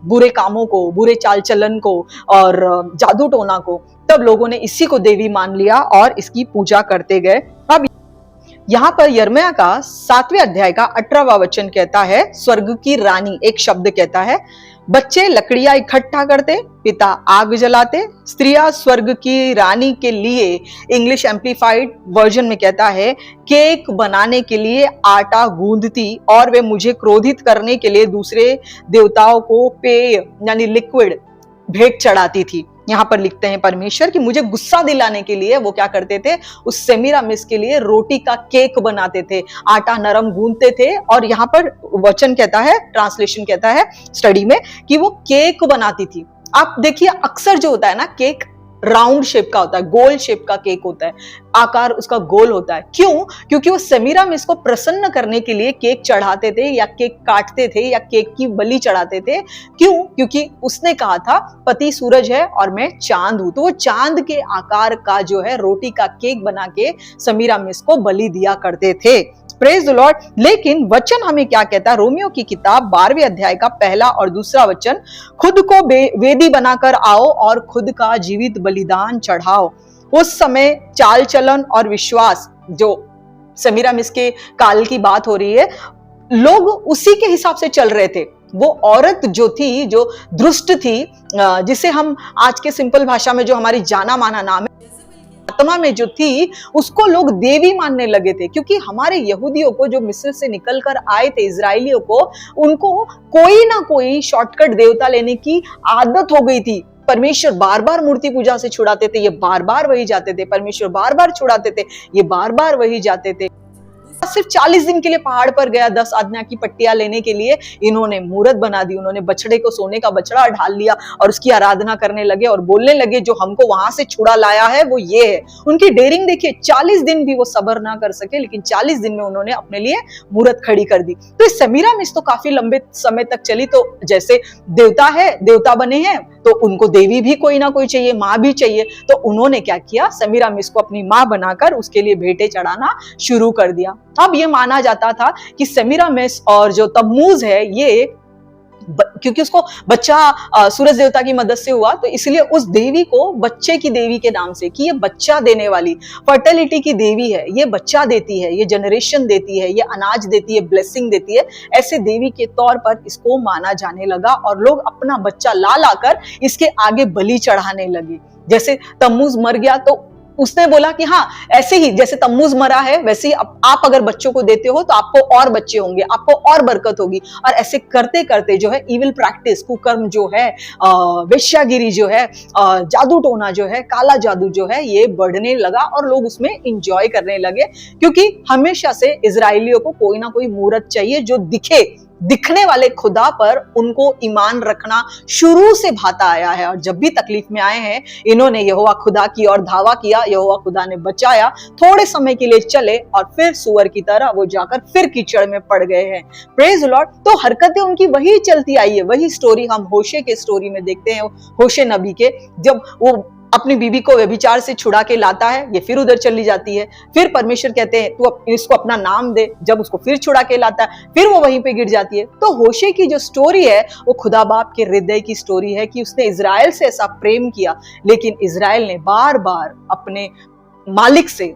बुरे कामों को, बुरे चाल चलन को और जादू टोना को, तब लोगों ने इसी को देवी मान लिया और इसकी पूजा करते गए। अब यहाँ पर यिर्मयाह का 7वें अध्याय का 18वां वचन कहता है, स्वर्ग की रानी, एक शब्द कहता है, बच्चे लकड़ियां इकट्ठा करते, पिता आग जलाते, स्त्रियां स्वर्ग की रानी के लिए, इंग्लिश एम्प्लीफाइड वर्जन में कहता है, केक बनाने के लिए आटा गूंदती और वे मुझे क्रोधित करने के लिए दूसरे देवताओं को पेय यानी लिक्विड भेंट चढ़ाती थी। यहाँ पर लिखते हैं परमेश्वर कि मुझे गुस्सा दिलाने के लिए वो क्या करते थे, उस सेमीरामिस के लिए रोटी का केक बनाते थे, आटा नरम गूंदते थे। और यहाँ पर वचन कहता है, ट्रांसलेशन कहता है स्टडी में कि वो केक बनाती थी। आप देखिए अक्सर जो होता है ना, केक राउंड शेप का होता है, गोल शेप का केक होता है, आकार उसका गोल होता है। क्यों? क्योंकि वो सेमीरामिस को प्रसन्न करने के लिए केक चढ़ाते थे या केक काटते थे या केक की बलि चढ़ाते थे। क्यों? क्योंकि उसने कहा था पति सूरज है और मैं चांद हूं, तो वो चांद के आकार का जो है रोटी का केक बना के सेमीरामिस को बलि दिया करते थे। Praise the Lord. लेकिन वचन हमें क्या कहता है? रोमियो की किताब 12वें अध्याय का पहला और दूसरा वचन, खुद को वेदी बनाकर आओ और खुद का जीवित बलिदान चढ़ाओ। उस समय चाल चलन और विश्वास, जो सेमीरामिस के काल की बात हो रही है, लोग उसी के हिसाब से चल रहे थे। वो औरत जो थी, जो दुष्ट थी, जिसे हम आज के सिंपल भाषा में जो हमारी जाना माना नाम है, आत्मा में जो थी, उसको लोग देवी मानने लगे थे। क्योंकि हमारे यहूदियों को, जो मिस्र से निकल कर आए थे, इजरायलियों को, उनको कोई ना कोई शॉर्टकट देवता लेने की आदत हो गई थी। परमेश्वर बार बार मूर्ति पूजा से छुड़ाते थे, ये बार बार वही जाते थे। परमेश्वर बार बार छुड़ाते थे, ये बार बार वही जाते थे। सिर्फ 40 दिन के लिए पहाड़ पर गया 10 आज्ञा की पट्टियां लेने के लिए, इन्होंने मूर्त बना दी। उन्होंने बछड़े को, सोने का बछड़ा ढाल लिया और उसकी आराधना करने लगे और बोलने लगे, जो हमको वहां से छुड़ा लाया है वो ये है। उनकी डेयरिंग देखिए, 40 दिन भी वो सब्र ना कर सके, लेकिन 40 दिन में उन्होंने अपने लिए मूर्त खड़ी कर दी। तो इस सेमीरामिस तो काफी लंबे समय तक चली। तो जैसे देवता है, देवता बने हैं, तो उनको देवी भी कोई ना कोई चाहिए, माँ भी चाहिए। तो उन्होंने क्या किया? सेमीरामिस को अपनी माँ बनाकर उसके लिए भेंटें चढ़ाना शुरू कर दिया। अब ये माना जाता था कि सेमीरामिस और जो तम्मूज है, ये क्योंकि उसको बच्चा सूरज देवता की मदद से हुआ, तो इसलिए उस देवी को बच्चे की देवी के नाम से, कि ये बच्चा देने वाली, फर्टिलिटी की देवी है, ये बच्चा देती है, ये जनरेशन देती है, ये अनाज देती है, ब्लेसिंग देती है, ऐसे देवी के तौर पर इसको माना जाने लगा। और लोग अपना बच्चा ला लाकर इसके आगे बलि चढ़ाने लगे। जैसे तम्मूज मर गया तो उसने बोला कि हाँ, ऐसे ही जैसे तम्मूज मरा है, वैसे ही आप अगर बच्चों को देते हो तो आपको और बच्चे होंगे, आपको और बरकत होगी। और ऐसे करते करते जो है इविल प्रैक्टिस, कुकर्म जो है, वेश्यागिरी जो है, जादू टोना जो है, काला जादू जो है, ये बढ़ने लगा और लोग उसमें इंजॉय करने लगे। क्योंकि हमेशा से इजरायलियों को कोई ना कोई मूर्त चाहिए जो दिखने वाले खुदा पर उनको ईमान रखना शुरू से भाता आया है। और जब भी तकलीफ में आए हैं, इन्होंने यहोवा खुदा की ओर धावा किया, यहोवा खुदा ने बचाया। थोड़े समय के लिए चले और फिर सुअर की तरह वो जाकर फिर कीचड़ में पड़ गए हैं। Praise Lord. तो हरकतें उनकी वही चलती आई है। वही स्टोरी हम होशे के स्टोरी में देखते हैं। होशे नबी के, जब वो अपनी बीवी को व्यभिचार से छुड़ा के लाता है, ये फिर उधर चली जाती है। फिर परमेश्वर कहते हैं तू इसको अपना नाम दे। जब उसको फिर छुड़ा के लाता है, फिर वो वहीं पे गिर जाती है। तो होशे की जो स्टोरी है, वो खुदा बाप के हृदय की स्टोरी है कि उसने इजराइल से ऐसा प्रेम किया, लेकिन इजराइल ने बार बार अपने मालिक से,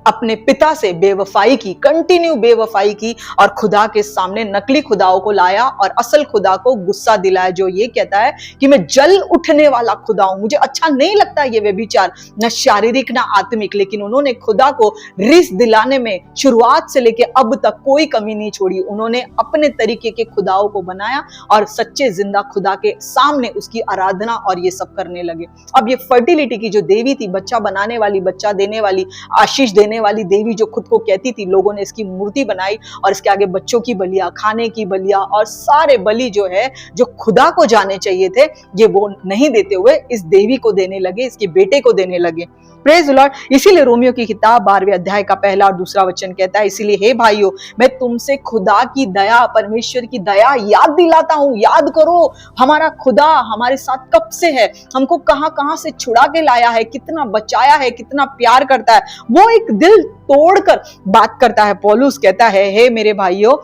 अपने पिता से बेवफाई की, कंटिन्यू बेवफाई की, और खुदा के सामने नकली खुदाओं को लाया और असल खुदा को गुस्सा दिलाया, जो ये कहता है कि मैं जल उठने वाला खुदा हूं, मुझे अच्छा नहीं लगता ये व्यभिचार, न शारीरिक न आत्मिक। लेकिन उन्होंने खुदा को रिस दिलाने में शुरुआत से लेके अब तक कोई कमी नहीं छोड़ी। उन्होंने अपने तरीके के खुदाओं को बनाया और सच्चे जिंदा खुदा के सामने उसकी आराधना और ये सब करने लगे। अब ये फर्टिलिटी की जो देवी थी, बच्चा बनाने वाली, बच्चा देने वाली, आशीष देने वाली देवी जो खुद को कहती थी, लोगों ने इसकी मूर्ति बनाई और इसके आगे बच्चों की बलियां, खाने की बलियां और सारे बलि जो है, जो खुदा को जाने चाहिए थे, ये वो नहीं देते हुए इस देवी को देने लगे, इसके बेटे को देने लगे। Praise the Lord. इसीलिए रोमियो की किताब 12वें अध्याय का पहला और दूसरा वचन कहता है, इसीलिए हे भाइयों, मैं तुमसे खुदा की दया, परमेश्वर की दया याद दिलाता हूं। याद करो, हमारा खुदा हमारे साथ कब से है, हमको कहां कहां से छुड़ा के लाया है, कितना बचाया है, कितना प्यार करता है। वो एक दिल तोड़कर बात करता है। पौलुस कहता है, हे मेरे भाइयों,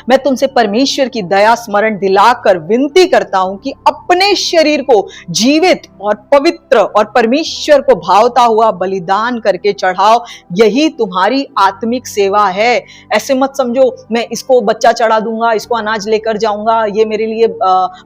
मैं तुमसे परमेश्वर की दया स्मरण दिलाकर विनती करता हूं कि अपने शरीर को जीवित और पवित्र और परमेश्वर को भावता हुआ बलिदान करके चढ़ाओ, यही तुम्हारी आत्मिक सेवा है। ऐसे मत समझो मैं इसको बच्चा चढ़ा दूंगा, इसको अनाज लेकर जाऊंगा, ये मेरे लिए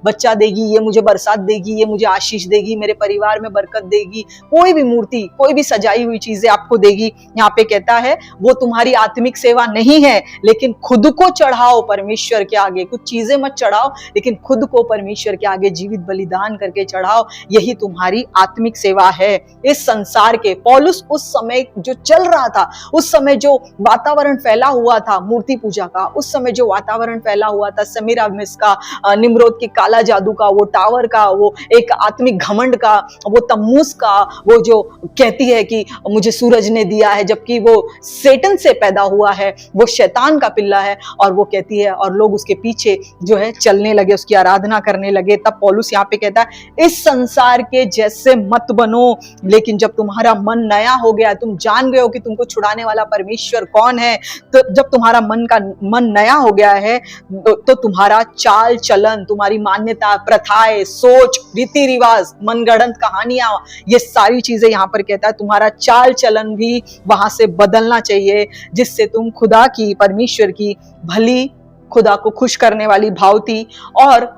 बच्चा देगी, ये मुझे बरसात देगी, ये मुझे आशीष देगी, मेरे परिवार में बरकत देगी, कोई भी मूर्ति, कोई भी सजाई हुई चीजें आपको देगी। यहाँ पे कहता है वो तुम्हारी आत्मिक सेवा नहीं है, लेकिन खुद को चढ़ाओ परमेश्वर के आगे। कुछ चीजें मत चढ़ाओ, लेकिन खुद को परमेश्वर के आगे जीवित बलिदान करके चढ़ाओ, यही तुम्हारी आत्मिक सेवा है। इस संसार के पौलुस उस समय जो चल रहा था, उस समय जो वातावरण फैला हुआ था मूर्ति पूजा का, उस समय जो वातावरण फैला हुआ था सेमीरामिस का, निम्रोद के काला जादू का, वो टावर का, वो एक आत्मिक घमंड का, वो तम्मूस का, वो जो कहती है कि मुझे सूरज ने दिया है, जबकि वो सेटन से पैदा हुआ है, वो शैतान का पिल्ला है। और वो कहती है, और लोग उसके पीछे जो है चलने लगे, उसकी आराधना करने लगे। तब पौलुस यहाँ पे कहता है इस संसार के जैसे मत बनो, लेकिन जब तुम्हारा मन नया हो गया, तुम जान गए हो कि तुमको छुड़ाने वाला परमेश्वर कौन है, तो जब तुम्हारा मन नया हो गया है तो तुम्हारा चाल चलन, तुम्हारी मान्यता, प्रथाएं, सोच, रीति रिवाज, मनगढ़ंत कहानियां, ये सारी चीजें यहाँ पर कहता है तुम्हारा चाल चलन भी वहां से बदलना चाहिए, जिससे तुम खुदा की, परमेश्वर की भली, खुदा को खुश करने वाली भावती और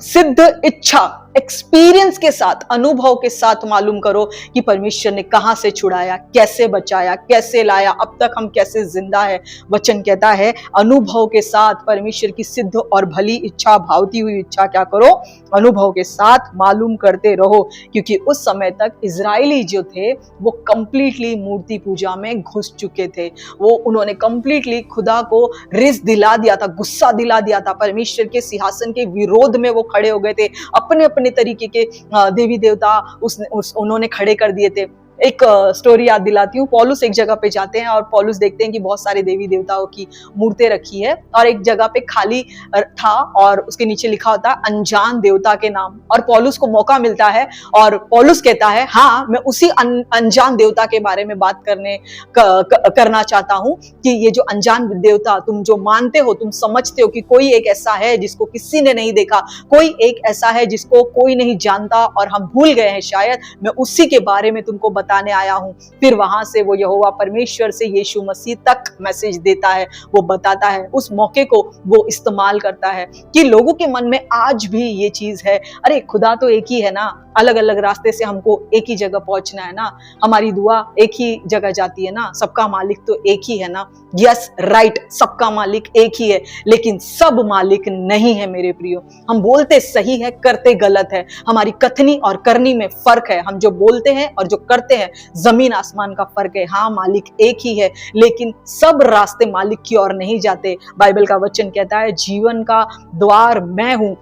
सिद्ध इच्छा, एक्सपीरियंस के साथ, अनुभव के साथ मालूम करो कि परमेश्वर ने कहां से छुड़ाया, कैसे बचाया, कैसे लाया, अब तक हम कैसे जिंदा है। वचन कहता है अनुभव के साथ परमेश्वर की सिद्ध और भली इच्छा, भावती हुई इच्छा क्या करो, अनुभव के साथ मालूम करते रहो। क्योंकि उस समय तक इजरायली जो थे वो कंप्लीटली मूर्ति पूजा में घुस चुके थे। वो उन्होंने कंप्लीटली खुदा को रिस दिला दिया था, गुस्सा दिला दिया था, परमेश्वर के सिंहासन के विरोध में वो खड़े हो गए थे, अपने अपने तरीके के देवी देवता उन्होंने खड़े कर दिए थे। एक स्टोरी याद दिलाती हूँ। पौलुस एक जगह पे जाते हैं और पौलुस देखते हैं कि बहुत सारे देवी देवताओं की मूर्तें रखी है, और एक जगह पे खाली था और उसके नीचे लिखा होता है अनजान देवता के नाम। और पौलुस को मौका मिलता है और पौलुस कहता है हाँ, मैं उसी अनजान देवता के बारे में बात करना चाहता हूँ कि ये जो अनजान देवता तुम जो मानते हो, तुम समझते हो कि कोई एक ऐसा है जिसको किसी ने नहीं देखा, कोई एक ऐसा है जिसको कोई नहीं जानता और हम भूल गए हैं शायद, मैं उसी के बारे में तुमको बताने आया हूं। फिर वहां से वो यहोवा परमेश्वर से यीशु मसीह तक मैसेज देता है, वो बताता है, उस मौके को वो इस्तेमाल करता है कि लोगों के मन में आज भी ये चीज है, अरे खुदा तो एक ही है ना, अलग अलग रास्ते से हमको एक ही जगह पहुंचना है ना, हमारी दुआ एक ही जगह जाती है ना, सबका मालिक तो एक ही है ना। यस राइट, सबका मालिक एक ही है, लेकिन सब मालिक नहीं है मेरे प्रियो। हम बोलते सही है, करते गलत है, हमारी कथनी और करनी में फर्क है, हम जो बोलते हैं और जो करते हैं जमीन आसमान का फर्क है। हाँ, मालिक एक ही है, लेकिन सब रास्ते मालिक की ओर नहीं जाते। बाइबल का वचन कहता है जीवन का द्वार मैं हूं।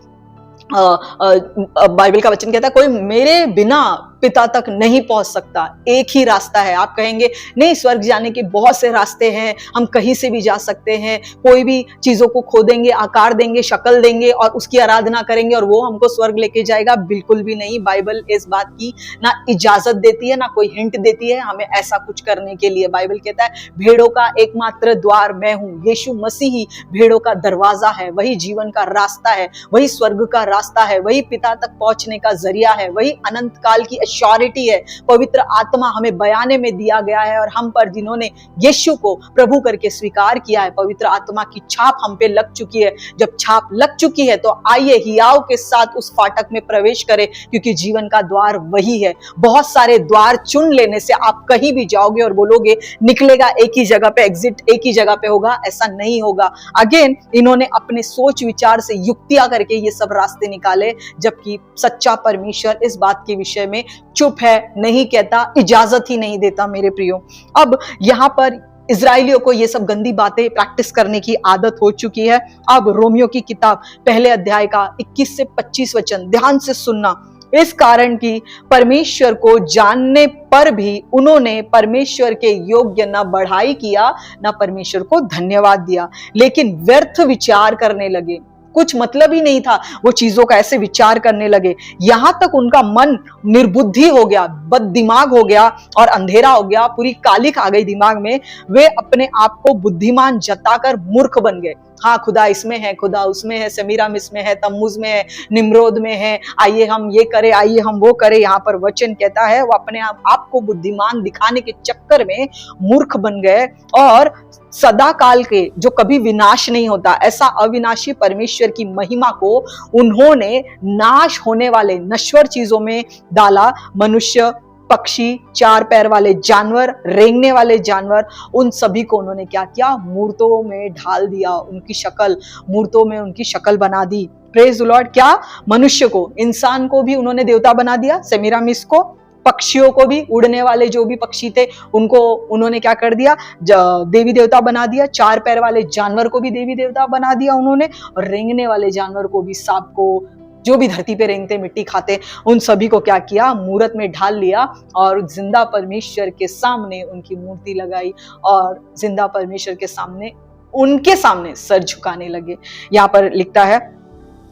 बाइबल का वचन कहता है कोई मेरे बिना पिता तक नहीं पहुंच सकता, एक ही रास्ता है। आप कहेंगे नहीं, स्वर्ग जाने के बहुत से रास्ते हैं, हम कहीं से भी जा सकते हैं, कोई भी चीजों को खोदेंगे, आकार देंगे, शक्ल देंगे और उसकी आराधना करेंगे और वो हमको स्वर्ग लेके जाएगा। बिल्कुल भी नहीं। बाइबल इस बात की ना इजाजत देती है, ना कोई हिंट देती है हमें ऐसा कुछ करने के लिए। बाइबल कहता है भेड़ों का एकमात्र द्वार मैं हूं। यीशु मसीह ही भेड़ों का दरवाजा है, वही जीवन का रास्ता है, वही स्वर्ग का रास्ता है, वही पिता तक पहुंचने का जरिया है, वही अनंत काल की श्योरिटी है। पवित्र आत्मा हमें बयाने में दिया गया है और हम पर जिन्होंने यीशु को प्रभु करके स्वीकार किया है, पवित्र आत्मा की छाप हम पे लग चुकी है। जब छाप लग चुकी है तो आइए हियाव के साथ उस फाटक में प्रवेश करें, क्योंकि जीवन का द्वार वही है। बहुत सारे द्वार चुन लेने से आप कहीं भी जाओगे और बोलोगे निकलेगा एक ही जगह पे, एग्जिट एक ही जगह पे होगा, ऐसा नहीं होगा। अगेन इन्होंने अपने सोच विचार से युक्तियां करके ये सब रास्ते निकाले, जबकि सच्चा परमेश्वर इस बात के विषय में चुप है, नहीं कहता, इजाजत ही नहीं देता मेरे प्रियो। अब यहाँ पर इजराइलियों को ये सब गंदी बातें प्रैक्टिस करने की आदत हो चुकी है। अब रोमियो की किताब पहले अध्याय का 21 से 25 वचन ध्यान से सुनना। इस कारण कि परमेश्वर को जानने पर भी उन्होंने परमेश्वर के योग्य न बढ़ाई किया, न परमेश्वर को धन्यवाद दिया, लेकिन व्यर्थ विचार करने लगे। कुछ मतलब ही नहीं था वो चीजों का, ऐसे विचार करने लगे, यहां तक उनका मन निर्बुद्धि हो गया, बद दिमाग हो गया और अंधेरा हो गया, पूरी कालिक आ गई दिमाग में। वे अपने आप को बुद्धिमान जताकर मूर्ख बन गए। हाँ, खुदा इसमें है, खुदा उसमें है, सेमीरामिस में है, तम्मुज में है, निम्रोद में है, आइए हम ये करें, आइए हम वो करें। यहाँ पर वचन कहता है वो अपने आप को बुद्धिमान दिखाने के चक्कर में मूर्ख बन गए और सदा काल के जो कभी विनाश नहीं होता, ऐसा अविनाशी परमेश्वर की महिमा को उन्होंने नाश होने वाले नश्वर चीजों में डाला। मनुष्य, पक्षी, चार पैर वाले जानवर, रेंगने वाले जानवर, उन सभी को उन्होंने क्या किया, मूर्तों में ढाल दिया, उनकी शक्ल, मूर्तों में उनकी शक्ल बना दी। Praise the Lord. क्या मनुष्य को, इंसान को भी उन्होंने देवता बना दिया, सेमीरामिस को, पक्षियों को भी, उड़ने वाले जो भी पक्षी थे उनको उन्होंने क्या कर दिया, देवी देवता बना दिया। चार पैर वाले जानवर को भी देवी देवता बना दिया उन्होंने, और रेंगने वाले जानवर को भी, सांप को, जो भी धरती पे रेंगते मिट्टी खाते, उन सभी को क्या किया, मूरत में ढाल लिया और जिंदा परमेश्वर के सामने उनकी मूर्ति लगाई और जिंदा परमेश्वर के सामने उनके सामने सर झुकाने लगे। यहाँ पर लिखता है,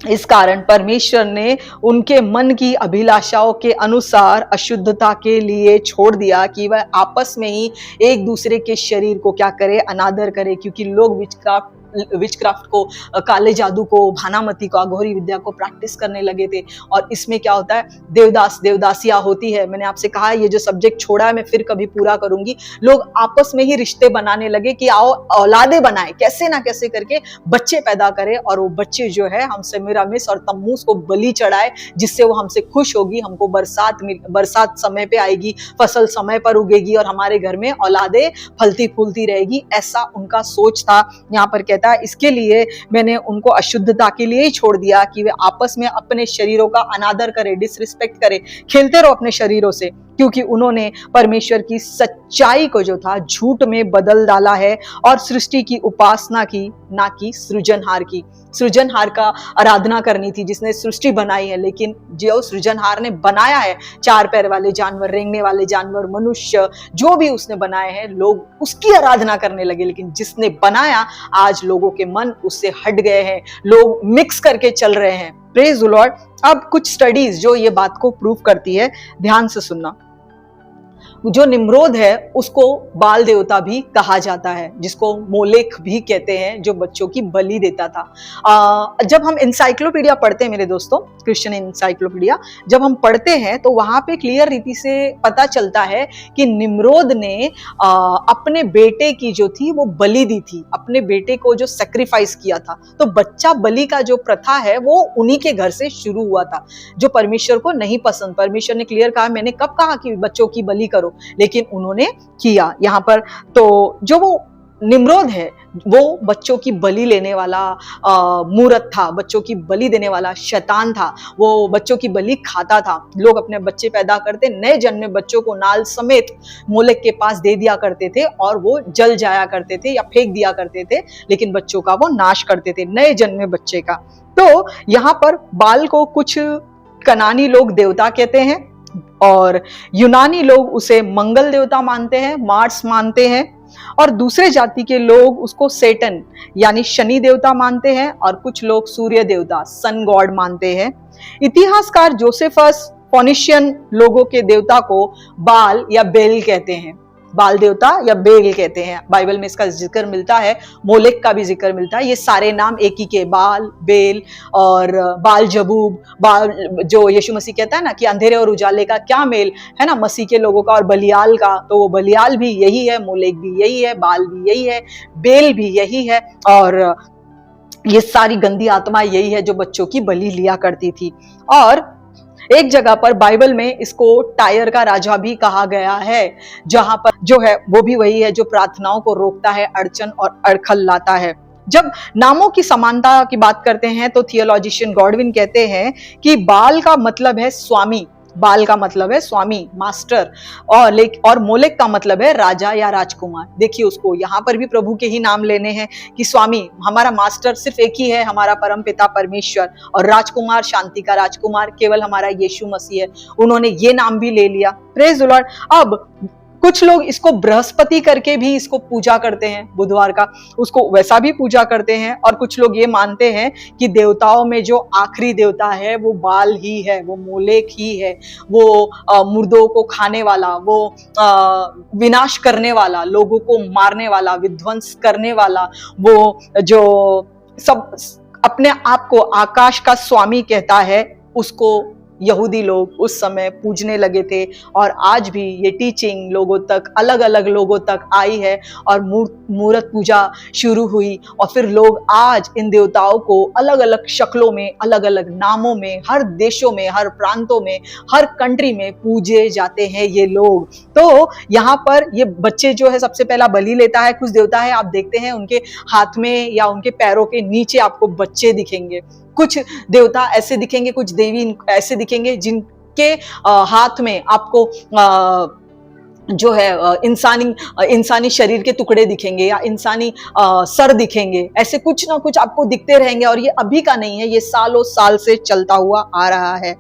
इस कारण परमेश्वर ने उनके मन की अभिलाषाओं के अनुसार अशुद्धता के लिए छोड़ दिया कि वह आपस में ही एक दूसरे के शरीर को क्या करे, अनादर करे, क्योंकि लोग विचक्राफ्ट को, काले जादू को, भानामती को, अघोरी विद्या को प्रैक्टिस करने लगे थे। और इसमें क्या होता है, देवदास देवदासियां होती है। मैंने आपसे कहा ये जो सब्जेक्ट छोड़ा है मैं फिर कभी पूरा करूंगी। लोग आपस में ही रिश्ते बनाने लगे कि आओ औलादे बनाए, कैसे ना कैसे करके बच्चे पैदा करें, और वो बच्चे जो है हम सेमीरामिस और तम्मूस को बलि चढ़ाए, जिससे वो हमसे खुश होगी, हमको बरसात समय पे आएगी, फसल समय पर उगेगी और हमारे घर में औलादे फलती फूलती रहेगी। ऐसा उनका सोच था। यहाँ पर कहता है, इसके लिए मैंने उनको अशुद्धता के लिए ही छोड़ दिया कि वे आपस में अपने शरीरों का अनादर करे, डिसरिस्पेक्ट करे, खेलते रहो अपने शरीरों से, क्योंकि उन्होंने परमेश्वर की सच्चाई को जो था झूठ में बदल डाला है और सृष्टि की उपासना की, ना कि सृजनहार की। सृजनहार का आराधना करनी थी जिसने सृष्टि बनाई है, लेकिन जो सृजनहार ने बनाया है, चार पैर वाले जानवर, रेंगने वाले जानवर, मनुष्य, जो भी उसने बनाए हैं, लोग उसकी आराधना करने लगे। लेकिन जिसने बनाया, आज लोगों के मन उससे हट गए हैं, लोग मिक्स करके चल रहे हैं। Praise the Lord. अब कुछ स्टडीज जो ये बात को प्रूव करती है, ध्यान से सुनना। जो निम्रोद है उसको बाल देवता भी कहा जाता है, जिसको मोलेक भी कहते हैं, जो बच्चों की बलि देता था। जब हम इंसाइक्लोपीडिया पढ़ते हैं मेरे दोस्तों, क्रिश्चियन इंसाइक्लोपीडिया जब हम पढ़ते हैं तो वहां पे क्लियर रीति से पता चलता है कि निम्रोद ने अपने बेटे की जो थी वो बलि दी थी, अपने बेटे को जो सेक्रीफाइस किया था। तो बच्चा बलि का जो प्रथा है वो उन्हीं के घर से शुरू हुआ था, जो परमेश्वर को नहीं पसंद। परमेश्वर ने क्लियर कहा, मैंने कब कहा कि बच्चों की बलि करो, लेकिन उन्होंने किया। यहां पर तो जो वो निम्रोद है वो बच्चों की बलि लेने वाला मूर्त था, बच्चों की बलि देने वाला शैतान था। वो बच्चों की बलि खाता था। लोग अपने बच्चे पैदा करते, नए जन्मे बच्चों को नाल समेत मोलेक के पास दे दिया करते थे और वो जल जाया करते थे या फेंक दिया करते थे, लेकिन बच्चों का वो नाश करते थे, नए जन्मे बच्चे का। तो यहाँ पर बाल को कुछ कनानी लोग देवता कहते हैं और यूनानी लोग उसे मंगल देवता मानते हैं, मार्स मानते हैं, और दूसरे जाति के लोग उसको सेटन यानी शनि देवता मानते हैं, और कुछ लोग सूर्य देवता, सन गॉड मानते हैं। इतिहासकार जोसेफस फोनिशियन लोगों के देवता को बाल या बेल कहते हैं, बाल देवता या बेल कहते हैं। बाइबल में इसका जिक्र मिलता है, मोलेक का भी जिक्र मिलता है। ये सारे नाम एक ही के, बाल, बेल और बाल जबूब, बाल जो यीशु मसीह कहता है ना कि अंधेरे और उजाले का क्या मेल है ना, मसीह के लोगों का और बलियाल का, तो वो बलियाल भी यही है, मोलेक भी यही है, बाल भी यही है, बेल भी यही है, और ये सारी गंदी आत्मा यही है जो बच्चों की बलि लिया करती थी। और एक जगह पर बाइबल में इसको टायर का राजा भी कहा गया है, जहां पर जो है वो भी वही है जो प्रार्थनाओं को रोकता है, अड़चन और अड़खल लाता है। जब नामों की समानता की बात करते हैं तो थियोलॉजिशियन गॉडविन कहते हैं कि बाल का मतलब है स्वामी, बाल का मतलब है स्वामी, मास्टर, और मोलेक का मतलब है राजा या राजकुमार। देखिए उसको यहाँ पर भी प्रभु के ही नाम लेने हैं कि स्वामी, हमारा मास्टर सिर्फ एक ही है, हमारा परम पिता परमेश्वर, और राजकुमार, शांति का राजकुमार केवल हमारा यीशु मसीह है। उन्होंने ये नाम भी ले लिया। Praise the Lord. अब कुछ लोग इसको बृहस्पति करके भी इसको पूजा करते हैं, बुधवार का उसको वैसा भी पूजा करते हैं, और कुछ लोग ये मानते हैं कि देवताओं में जो आखिरी देवता है वो बाल ही है, वो मोलेक ही है, वो मुर्दों को खाने वाला, वो विनाश करने वाला, लोगों को मारने वाला, विध्वंस करने वाला, वो जो सब अपने आप को आकाश का स्वामी कहता है, उसको यहूदी लोग उस समय पूजने लगे थे। और आज भी ये टीचिंग लोगों तक, अलग अलग लोगों तक आई है, और मूर्त पूजा शुरू हुई, और फिर लोग आज इन देवताओं को अलग अलग शक्लों में, अलग अलग नामों में, हर देशों में, हर प्रांतों में, हर कंट्री में पूजे जाते हैं ये लोग। तो यहाँ पर ये बच्चे जो है सबसे पहला बलि लेता है। कुछ देवता है आप देखते हैं उनके हाथ में या उनके पैरों के नीचे आपको बच्चे दिखेंगे, कुछ देवता ऐसे दिखेंगे, कुछ देवी ऐसे दिखेंगे जिनके हाथ में आपको जो है इंसानी शरीर के टुकड़े दिखेंगे या इंसानी सर दिखेंगे। ऐसे कुछ ना कुछ आपको दिखते रहेंगे, और ये अभी का नहीं है, ये सालों साल से चलता हुआ आ रहा है।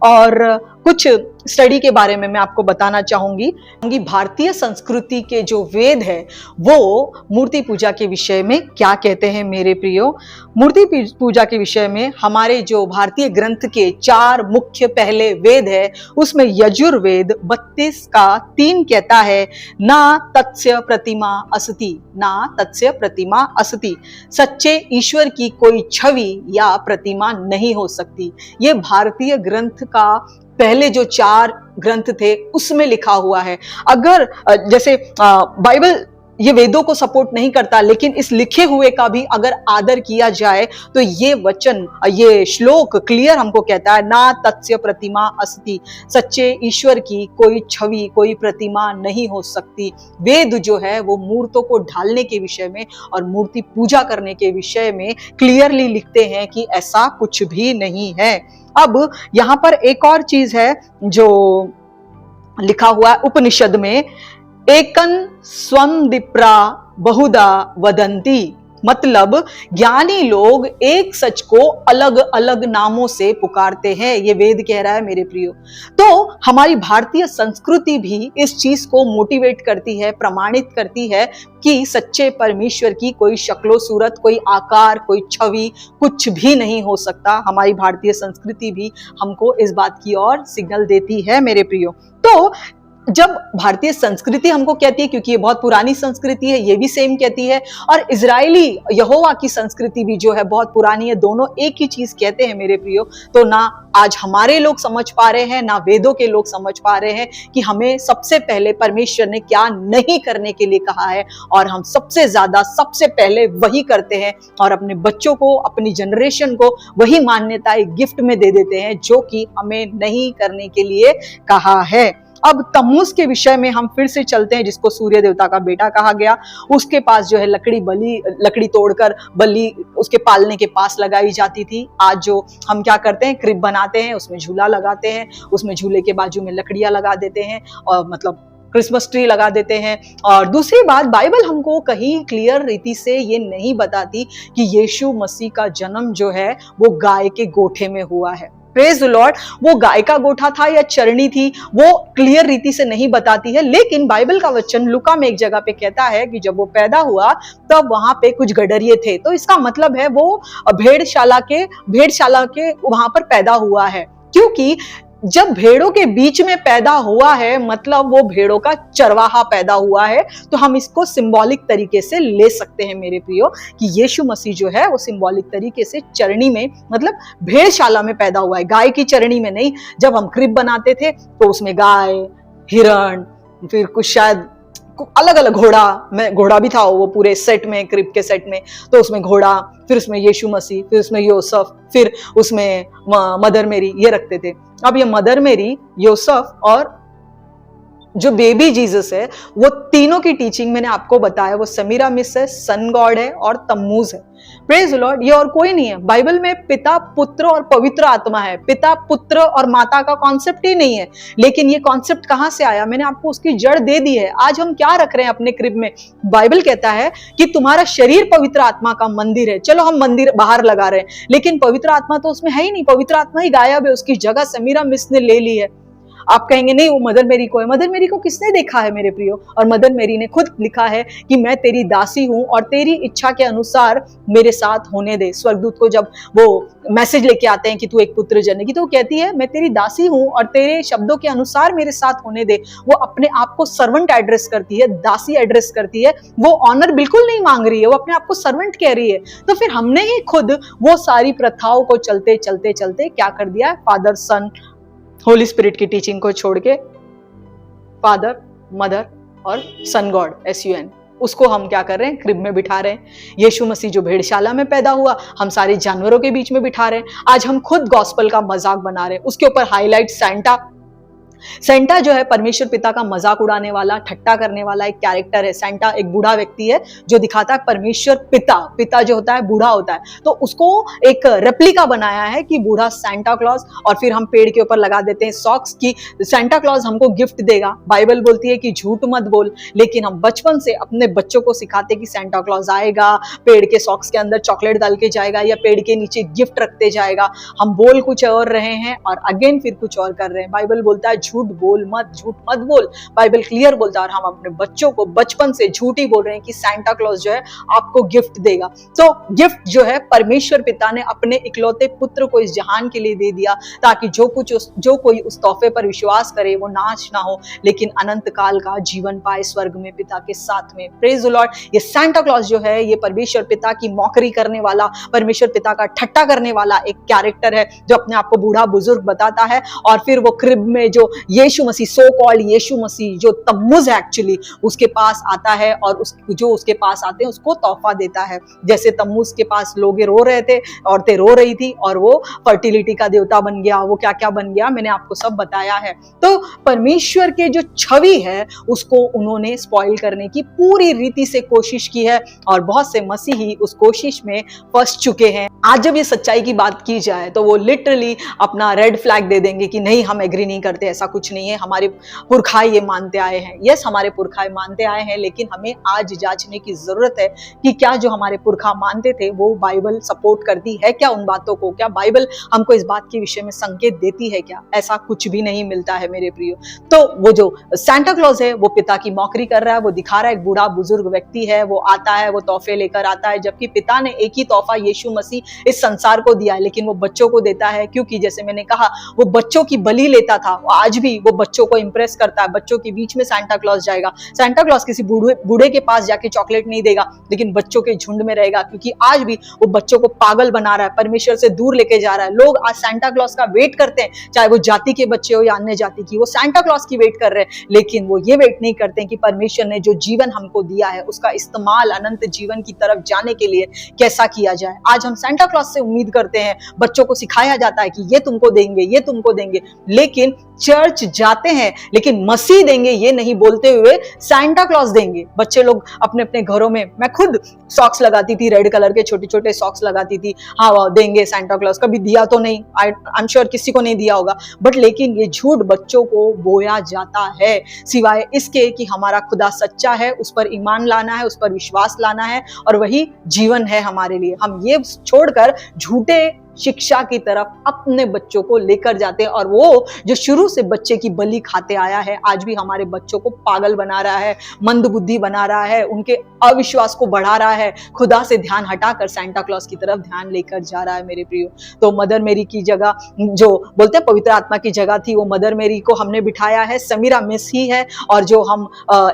और कुछ स्टडी के बारे में मैं आपको बताना चाहूंगी। भारतीय संस्कृति के जो वेद है वो मूर्ति पूजा के विषय में क्या कहते हैं मेरे प्रियो। मूर्ति पूजा के विषय में हमारे जो भारतीय ग्रंथ के 4 मुख्य पहले वेद है उसमें यजुर्वेद 32 का 3 कहता है, ना तत्स्य प्रतिमा अस्ति, ना तत्स्य प्रतिमा अस्ति, सच्चे ईश्वर की कोई छवि या प्रतिमा नहीं हो सकती। ये भारतीय ग्रंथ का पहले जो 4 ग्रंथ थे उसमें लिखा हुआ है। अगर जैसे बाइबल ये वेदों को सपोर्ट नहीं करता, लेकिन इस लिखे हुए का भी अगर आदर किया जाए तो ये वचन, ये श्लोक क्लियर हमको कहता है, ना तत्स्य प्रतिमा अस्ति, सच्चे ईश्वर की कोई छवि, कोई प्रतिमा नहीं हो सकती। वेद जो है वो मूर्तों को ढालने के विषय में और मूर्ति पूजा करने के विषय में क्लियरली लिखते हैं कि ऐसा कुछ भी नहीं है। अब यहाँ पर एक और चीज है जो लिखा हुआ है उपनिषद में, एकन स्वंदिप्रा बहुधा वदंती, मतलब ज्ञानी लोग एक सच को अलग अलग नामों से पुकारते हैं, ये वेद कह रहा है मेरे प्रियो। तो हमारी भारतीय संस्कृति भी इस चीज को मोटिवेट करती है, प्रमाणित करती है कि सच्चे परमेश्वर की कोई शक्लो सूरत, कोई आकार, कोई छवि कुछ भी नहीं हो सकता। हमारी भारतीय संस्कृति भी हमको इस बात की ओर सिग्नल देती है मेरे प्रियो। तो जब भारतीय संस्कृति हमको कहती है, क्योंकि ये बहुत पुरानी संस्कृति है, ये भी सेम कहती है, और इजरायली यहोवा की संस्कृति भी जो है बहुत पुरानी है, दोनों एक ही चीज कहते हैं मेरे प्रियो। तो ना आज हमारे लोग समझ पा रहे हैं, ना वेदों के लोग समझ पा रहे हैं कि हमें सबसे पहले परमेश्वर ने क्या नहीं करने के लिए कहा है, और हम सबसे ज्यादा सबसे पहले वही करते हैं और अपने बच्चों को, अपनी जनरेशन को वही मान्यता एक गिफ्ट में दे देते हैं जो कि हमें नहीं करने के लिए कहा है। अब तम्मुज के विषय में हम फिर से चलते हैं, जिसको सूर्य देवता का बेटा कहा गया। उसके पास जो है लकड़ी तोड़कर बलि उसके पालने के पास लगाई जाती थी। आज जो हम क्या करते हैं, क्रिब बनाते हैं, उसमें झूला लगाते हैं, उसमें झूले के बाजू में लकड़ियां लगा देते हैं और मतलब क्रिसमस ट्री लगा देते हैं। और दूसरी बात, बाइबल हमको कहीं क्लियर रीति से ये नहीं बताती कि यीशु मसीह का जन्म जो है वो गाय के गोठे में हुआ है। Praise the Lord. वो गाय का गोठा था या चरनी थी वो क्लियर रीति से नहीं बताती है, लेकिन बाइबल का वचन लुका में एक जगह पे कहता है कि जब वो पैदा हुआ तब वहां पे कुछ गडरिये थे। तो इसका मतलब है वो भेड़शाला के वहां पर पैदा हुआ है, क्योंकि जब भेड़ों के बीच में पैदा हुआ है मतलब वो भेड़ों का चरवाहा पैदा हुआ है। तो हम इसको सिंबॉलिक तरीके से ले सकते हैं मेरे प्रियो कि यीशु मसीह जो है वो सिंबॉलिक तरीके से चरनी में, मतलब भेड़शाला में पैदा हुआ है, गाय की चरनी में नहीं। जब हम क्रिब बनाते थे तो उसमें गाय, हिरण, फिर कुछ शायद अलग अलग घोड़ा भी था वो पूरे सेट में, क्रिब के सेट में। तो उसमें घोड़ा, फिर उसमें यीशु मसीह, फिर उसमें योसेफ, फिर उसमें मदर मेरी, ये रखते थे। अब ये मदर मेरी, योसेफ और जो बेबी जीसस है वो तीनों की टीचिंग मैंने आपको बताया, वो सेमीरामिस है, सन गॉड है और तम्मूज है। Praise the Lord. ये और कोई नहीं है। बाइबल में पिता, पुत्र और पवित्र आत्मा है। पिता, पुत्र और माता का कॉन्सेप्ट ही नहीं है। लेकिन ये कॉन्सेप्ट कहां से आया, मैंने आपको उसकी जड़ दे दी है। आज हम क्या रख रहे हैं अपने क्रिब में, बाइबल कहता है कि तुम्हारा शरीर पवित्र आत्मा का मंदिर है। चलो हम मंदिर बाहर लगा रहे हैं, लेकिन पवित्र आत्मा तो उसमें है ही नहीं। पवित्र आत्मा ही गायब है, उसकी जगह सेमीरामिस ने ले ली है। आप कहेंगे नहीं वो मदर मेरी को है। मदर मेरी को किसने देखा है मेरे प्रियो? और मदर मेरी ने खुद लिखा है कि मैं तेरी दासी हूं और तेरी इच्छा के अनुसार मेरे साथ होने दे। स्वर्गदूत को जब वो मैसेज लेके आते हैं कि तू एक पुत्र जनेगी, तो वो कहती है मैं तेरी दासी हूं और तेरे शब्दों के अनुसार मेरे साथ होने दे। वो अपने आप को सर्वेंट एड्रेस करती है, दासी एड्रेस करती है। वो ऑनर बिल्कुल नहीं मांग रही है, वो अपने आप को सर्वेंट कह रही है। तो फिर हमने ही खुद वो सारी प्रथाओं को चलते चलते चलते क्या कर दिया, फादर, सन, होली स्पिरिट की टीचिंग को छोड़ के फादर, मदर और सन गॉड, SUN, उसको हम क्या कर रहे हैं, क्रिब में बिठा रहे हैं। यीशु मसीह जो भेड़शाला में पैदा हुआ, हम सारे जानवरों के बीच में बिठा रहे हैं। आज हम खुद गॉस्पेल का मजाक बना रहे हैं, उसके ऊपर हाईलाइट सेंटा जो है परमेश्वर पिता का मजाक उड़ाने वाला, ठट्टा करने वाला एक कैरेक्टर है। सेंटा एक बूढ़ा व्यक्ति है जो दिखाता है परमेश्वर पिता जो होता है बूढ़ा होता है। तो उसको एक रेप्लिका बनाया है कि बूढ़ा सेंटा क्लॉज, और फिर हम पेड़ के ऊपर लगा देते हैं सॉक्स की सेंटा क्लॉज हमको गिफ्ट देगा। बाइबल बोलती है कि झूठ मत बोल, लेकिन हम बचपन से अपने बच्चों को सिखाते कि सेंटा क्लॉज आएगा, पेड़ के सॉक्स के अंदर चॉकलेट डाल के जाएगा या पेड़ के नीचे गिफ्ट रखते जाएगा। हम बोल कुछ और रहे हैं और अगेन फिर कुछ और कर रहे हैं। बाइबल बोलता है झूठ बोल मत, झूठ मत बोल। बाइबल क्लियर बोलता है और हम अपने बच्चों को बचपन से झूठ ही बोल रहे हैं कि सांता क्लॉज जो है आपको गिफ्ट देगा। तो गिफ्ट जो है परमेश्वर पिता ने अपने इकलौते पुत्र को इस जहान के लिए दे दिया, ताकि जो कोई उस तोहफे पर विश्वास करे वो नाश ना हो, लेकिन अनंत काल का जीवन पाए स्वर्ग में पिता के साथ में। Praise the Lord. ये सांता क्लॉज जो है ये परमेश्वर पिता की मौकरी करने वाला, परमेश्वर पिता का ठट्टा करने वाला एक कैरेक्टर है, जो अपने आप को बूढ़ा बुजुर्ग बताता है और फिर वो क्रिब में जो यीशु मसीह, सो कॉल्ड यीशु मसीह जो तम्मुज है एक्चुअली, उसके पास आता है और जो उसके पास आते हैं उसको तोहफा देता है। जैसे तम्मुज के पास लोग रो रहे थे, औरतें रो रही थी और वो फर्टिलिटी का देवता बन गया, वो क्या क्या बन गया, मैंने आपको सब बताया है। तो परमेश्वर के जो छवि है उसको उन्होंने स्पॉइल करने की पूरी रीति से कोशिश की है और बहुत से मसीही उस कोशिश में फंस चुके हैं। आज जब ये सच्चाई की बात की जाए तो वो लिटरली अपना रेड फ्लैग दे देंगे कि नहीं, हम एग्री नहीं करते, ऐसा कुछ नहीं है, हमारे पुरखा ये मानते आए हैं। यस, हमारे पुरखा मानते आए हैं, लेकिन हमें आज जांचने की जरूरत है कि क्या जो हमारे पुरखा मानते थे वो बाइबल सपोर्ट करती है क्या उन बातों को? क्या बाइबल हमको इस बात के विषय में संकेत देती है क्या? ऐसा कुछ भी नहीं मिलता है मेरे प्रियो। तो वो जो सांता क्लॉज है वो पिता की मौकरी कर रहा है, वो दिखा रहा है एक बूढ़ा बुजुर्ग व्यक्ति है, वो आता है, वो तोहफे लेकर आता है, जबकि पिता ने एक ही तोहफा यीशु मसीह इस संसार को दिया है, लेकिन वो बच्चों को देता है, क्योंकि जैसे मैंने कहा वो बच्चों की बलि लेता था, आज भी वो बच्चों को इंप्रेस करता है। बच्चों के बीच में सांता क्लॉज जाएगा, सांता क्लॉज किसी बूढ़े के पास जाके चॉकलेट नहीं देगा, लेकिन बच्चों के झुंड में रहेगा, क्योंकि आज भी वो बच्चों को पागल बना रहा है, परमेश्वर से दूर लेके जा रहा है। लोग आज सांता क्लॉज का वेट करते हैं, चाहे वो जाति के बच्चे हो या अन्य जाति की, वो सांता क्लॉज की वेट कर रहे हैं, लेकिन वो ये वेट नहीं करते कि परमेश्वर ने जो जीवन हमको दिया है उसका इस्तेमाल अनंत जीवन की तरफ जाने के लिए कैसा किया जाए। आज हम सांता क्लॉज से उम्मीद करते हैं, बच्चों को सिखाया जाता है कि ये तुमको देंगे, ये तुमको देंगे, लेकिन चर्च जाते हैं लेकिन मसीह देंगे ये नहीं बोलते हुए सांता क्लॉज देंगे। बच्चे लोग अपने अपने घरों में, मैं खुद सॉक्स लगाती थी, रेड कलर के छोटे छोटे सॉक्स लगाती थी, हाँ देंगे सांता क्लॉज, कभी दिया तो नहीं, आई एम श्योर किसी को नहीं दिया होगा, बट लेकिन ये झूठ बच्चों को बोया जाता है, सिवाय इसके कि हमारा खुदा सच्चा है, उस पर ईमान लाना है, उस पर विश्वास लाना है और वही जीवन है हमारे लिए। हम ये छोड़कर झूठे शिक्षा की तरफ अपने बच्चों को लेकर जाते हैं और वो जो शुरू से बच्चे की बलि खाते आया है आज भी हमारे बच्चों को पागल बना रहा है, मंदबुद्धि बना रहा है, उनके अविश्वास को बढ़ा रहा है, खुदा से ध्यान हटाकर सांता क्लॉज की तरफ ध्यान लेकर जा रहा है मेरे प्रियो। तो मदर मेरी की जगह, जो बोलते हैं पवित्र आत्मा की जगह थी, वो मदर मेरी को हमने बिठाया है, समीरा मिस ही है। और जो हम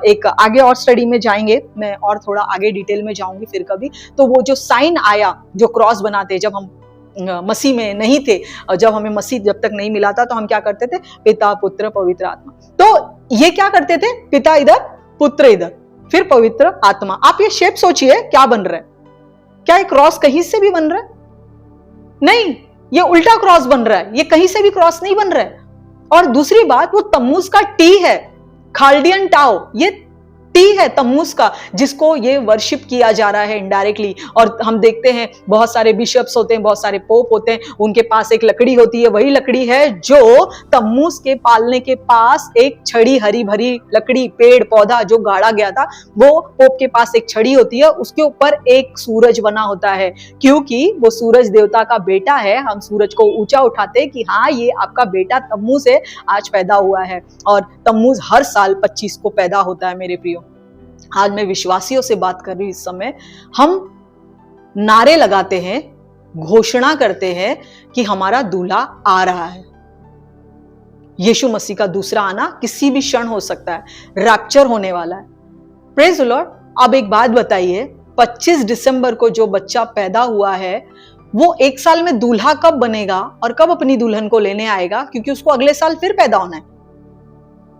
एक आगे और स्टडी में जाएंगे, मैं और थोड़ा आगे डिटेल में जाऊंगी फिर कभी, तो वो जो साइन आया, जो क्रॉस बनाते, जब हम मसीह में नहीं थे, जब हमें मसीह जब तक नहीं मिला था तो हम क्या करते थे, पिता पुत्र पवित्र आत्मा। तो ये क्या करते थे, पिता इधर पुत्र इधर फिर पवित्र आत्मा। आप ये शेप सोचिए क्या बन रहा है, क्या एक क्रॉस कहीं से भी बन रहा है? नहीं, ये उल्टा क्रॉस बन रहा है, ये कहीं से भी क्रॉस नहीं बन रहा है। और दूसरी बात, वो तम्मूज का टी है, खाल्डियन टाओ, ये टी है तम्मूज का, जिसको ये वर्शिप किया जा रहा है इनडायरेक्टली। और हम देखते हैं बहुत सारे बिशप्स होते हैं, बहुत सारे पोप होते हैं, उनके पास एक लकड़ी होती है, वही लकड़ी है जो तम्मूज के पालने के पास एक छड़ी, हरी भरी लकड़ी, पेड़ पौधा जो गाड़ा गया था, वो पोप के पास एक छड़ी होती है, उसके ऊपर एक सूरज बना होता है, क्योंकि वो सूरज देवता का बेटा है। हम सूरज को ऊंचा उठाते हैं कि हाँ ये आपका बेटा तम्मूज से आज पैदा हुआ है। और तम्मूज हर साल 25 को पैदा होता है मेरे प्रियो। आज मैं विश्वासियों से बात कर रही हूँ, इस समय हम नारे लगाते हैं, घोषणा करते हैं कि हमारा दूल्हा आ रहा है। यीशु मसीह का दूसरा आना किसी भी क्षण हो सकता है, रैप्चर होने वाला है। Praise the Lord. अब एक बात बताइए, 25 दिसंबर को जो बच्चा पैदा हुआ है वो एक साल में दूल्हा कब बनेगा और कब अपनी दुल्हन को लेने आएगा, क्योंकि उसको अगले साल फिर पैदा होना है।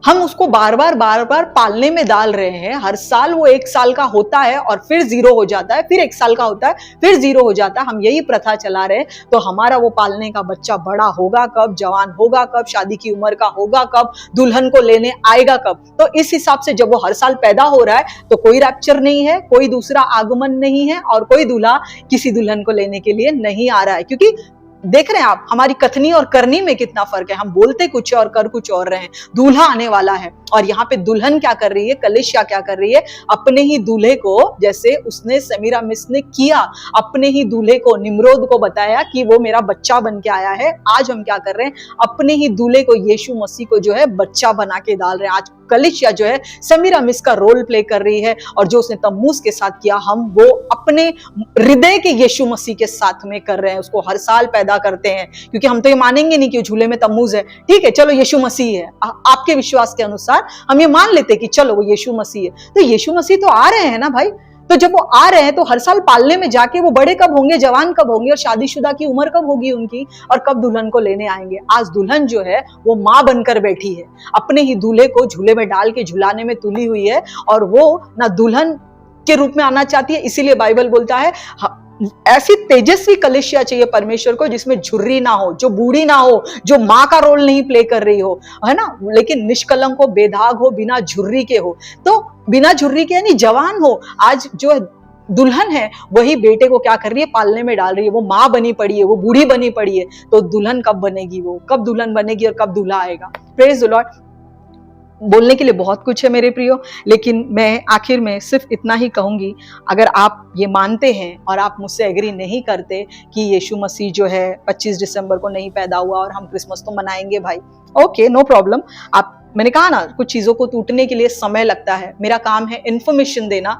हम उसको बार बार पालने में डाल रहे हैं। हर साल वो 1 साल का होता है और फिर 0 हो जाता है, फिर 1 साल का होता है, फिर 0 हो जाता है। हम यही प्रथा चला रहे हैं। तो हमारा वो पालने का बच्चा बड़ा होगा कब, जवान होगा कब, शादी की उम्र का होगा कब, दुल्हन को लेने आएगा कब? तो इस हिसाब से जब वो हर साल पैदा हो रहा है तो कोई रैप्चर नहीं है, कोई दूसरा आगमन नहीं है और कोई दूल्हा किसी दुल्हन को लेने के लिए नहीं आ रहा है, क्योंकि देख रहे हैं आप हमारी कथनी और करनी में कितना फर्क है। हम बोलते कुछ है और कर कुछ और रहे हैं। दूल्हा आने वाला है और यहाँ पे दुल्हन क्या कर रही है, कलिसिया क्या कर रही है, अपने ही दूल्हे को, जैसे उसने सेमीरामिस ने किया, अपने ही दूल्हे को, निम्रोद को बताया कि वो मेरा बच्चा बन के आया है। आज हम क्या कर रहे हैं, अपने ही दूल्हे को, यीशु मसीह को जो है बच्चा बना के डाल रहे हैं। आज कलिसिया जो है सेमीरामिस का रोल प्ले कर रही है और जो उसने तम्मूज के साथ किया, हम वो अपने हृदय के यीशु मसीह के साथ में कर रहे हैं। उसको हर साल पैदा करते हैं, क्योंकि हम तो ये मानेंगे नहीं कि झूले में तम्मूज है। ठीक है, चलो यीशु मसीह है, आपके विश्वास के अनुसार हम ये मान लेते कि चलो वो यीशु मसीह है। तो यीशु मसीह तो आ रहे हैं ना भाई। तो जब वो आ रहे हैं तो हर साल पालने में जाके वो बड़े कब होंगे, जवान कब होंगे, और शादीशुदा की उम्र कब होगी उनकी, और कब दुल्हन को लेने आएंगे। आज दुल्हन जो है वो माँ बनकर बैठी है, अपने ही दूल्हे को झूले में डाल के झुलाने में तुली हुई है, और वो ना दुल्हन के रूप में आना चाहती है। इसीलिए बाइबल बोलता है ऐसी तेजस्वी कलिसिया चाहिए परमेश्वर को जिसमें झुर्री ना हो, जो बूढ़ी ना हो, जो माँ का रोल नहीं प्ले कर रही हो, है ना, लेकिन निष्कलंक हो, बेदाग हो, बिना झुर्री के हो। तो बिना झुर्री के यानी जवान हो। आज जो दुल्हन है वही बेटे को क्या कर रही है, पालने में डाल रही है। वो माँ बनी पड़ी है, वो बूढ़ी बनी पड़ी है। तो दुल्हन कब बनेगी, वो कब दुल्हन बनेगी और कब दूल्हा आएगा। Praise the Lord. बोलने के लिए बहुत कुछ है मेरे प्रियो, लेकिन मैं आखिर में सिर्फ इतना ही कहूंगी, अगर आप ये मानते हैं और आप मुझसे एग्री नहीं करते कि यीशु मसीह जो है 25 दिसंबर को नहीं पैदा हुआ और हम क्रिसमस तो मनाएंगे भाई, ओके, नो प्रॉब्लम। मैंने कहा ना, कुछ चीजों को टूटने के लिए समय लगता है। मेरा काम है इन्फॉर्मेशन देना,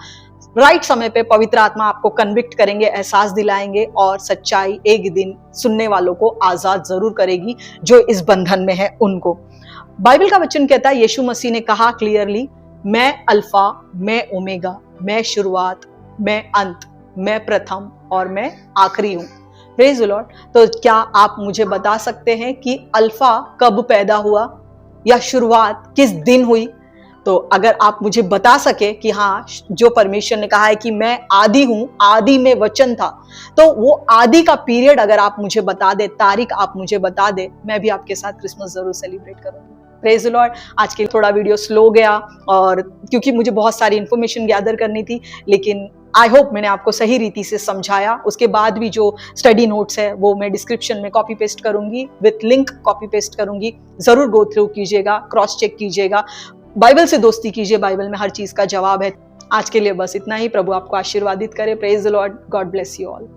राइट समय पे पवित्र आत्मा आपको कन्विक्ट करेंगे, एहसास दिलाएंगे, और सच्चाई एक दिन सुनने वालों को आजाद जरूर करेगी जो इस बंधन में है उनको। बाइबल का वचन कहता है, यीशु मसीह ने कहा क्लियरली, मैं अल्फा, मैं ओमेगा, मैं शुरुआत, मैं अंत, मैं प्रथम और मैं आखिरी हूं। Praise the Lord. तो क्या आप मुझे बता सकते हैं कि अल्फा कब पैदा हुआ या शुरुआत किस दिन हुई? तो अगर आप मुझे बता सके कि हाँ, जो परमेश्वर ने कहा है कि मैं आदि हूं, आदि में वचन था, तो वो आदि का पीरियड अगर आप मुझे बता दे, तारीख आप मुझे बता दे, मैं भी आपके साथ क्रिसमस जरूर सेलिब्रेट करूंगी। Praise the Lord. आज के थोड़ा वीडियो स्लो गया, और क्योंकि मुझे बहुत सारी इंफॉर्मेशन गैदर करनी थी, लेकिन आई होप मैंने आपको सही रीति से समझाया। उसके बाद भी जो स्टडी नोट्स है वो मैं डिस्क्रिप्शन में कॉपी पेस्ट करूंगी, विथ लिंक कॉपी पेस्ट करूंगी। जरूर गो थ्रू कीजिएगा, क्रॉस चेक कीजिएगा, बाइबल से दोस्ती कीजिए, बाइबल में हर चीज का जवाब है। आज के लिए बस इतना ही। प्रभु आपको आशीर्वादित करे। Praise the Lord. God bless you all.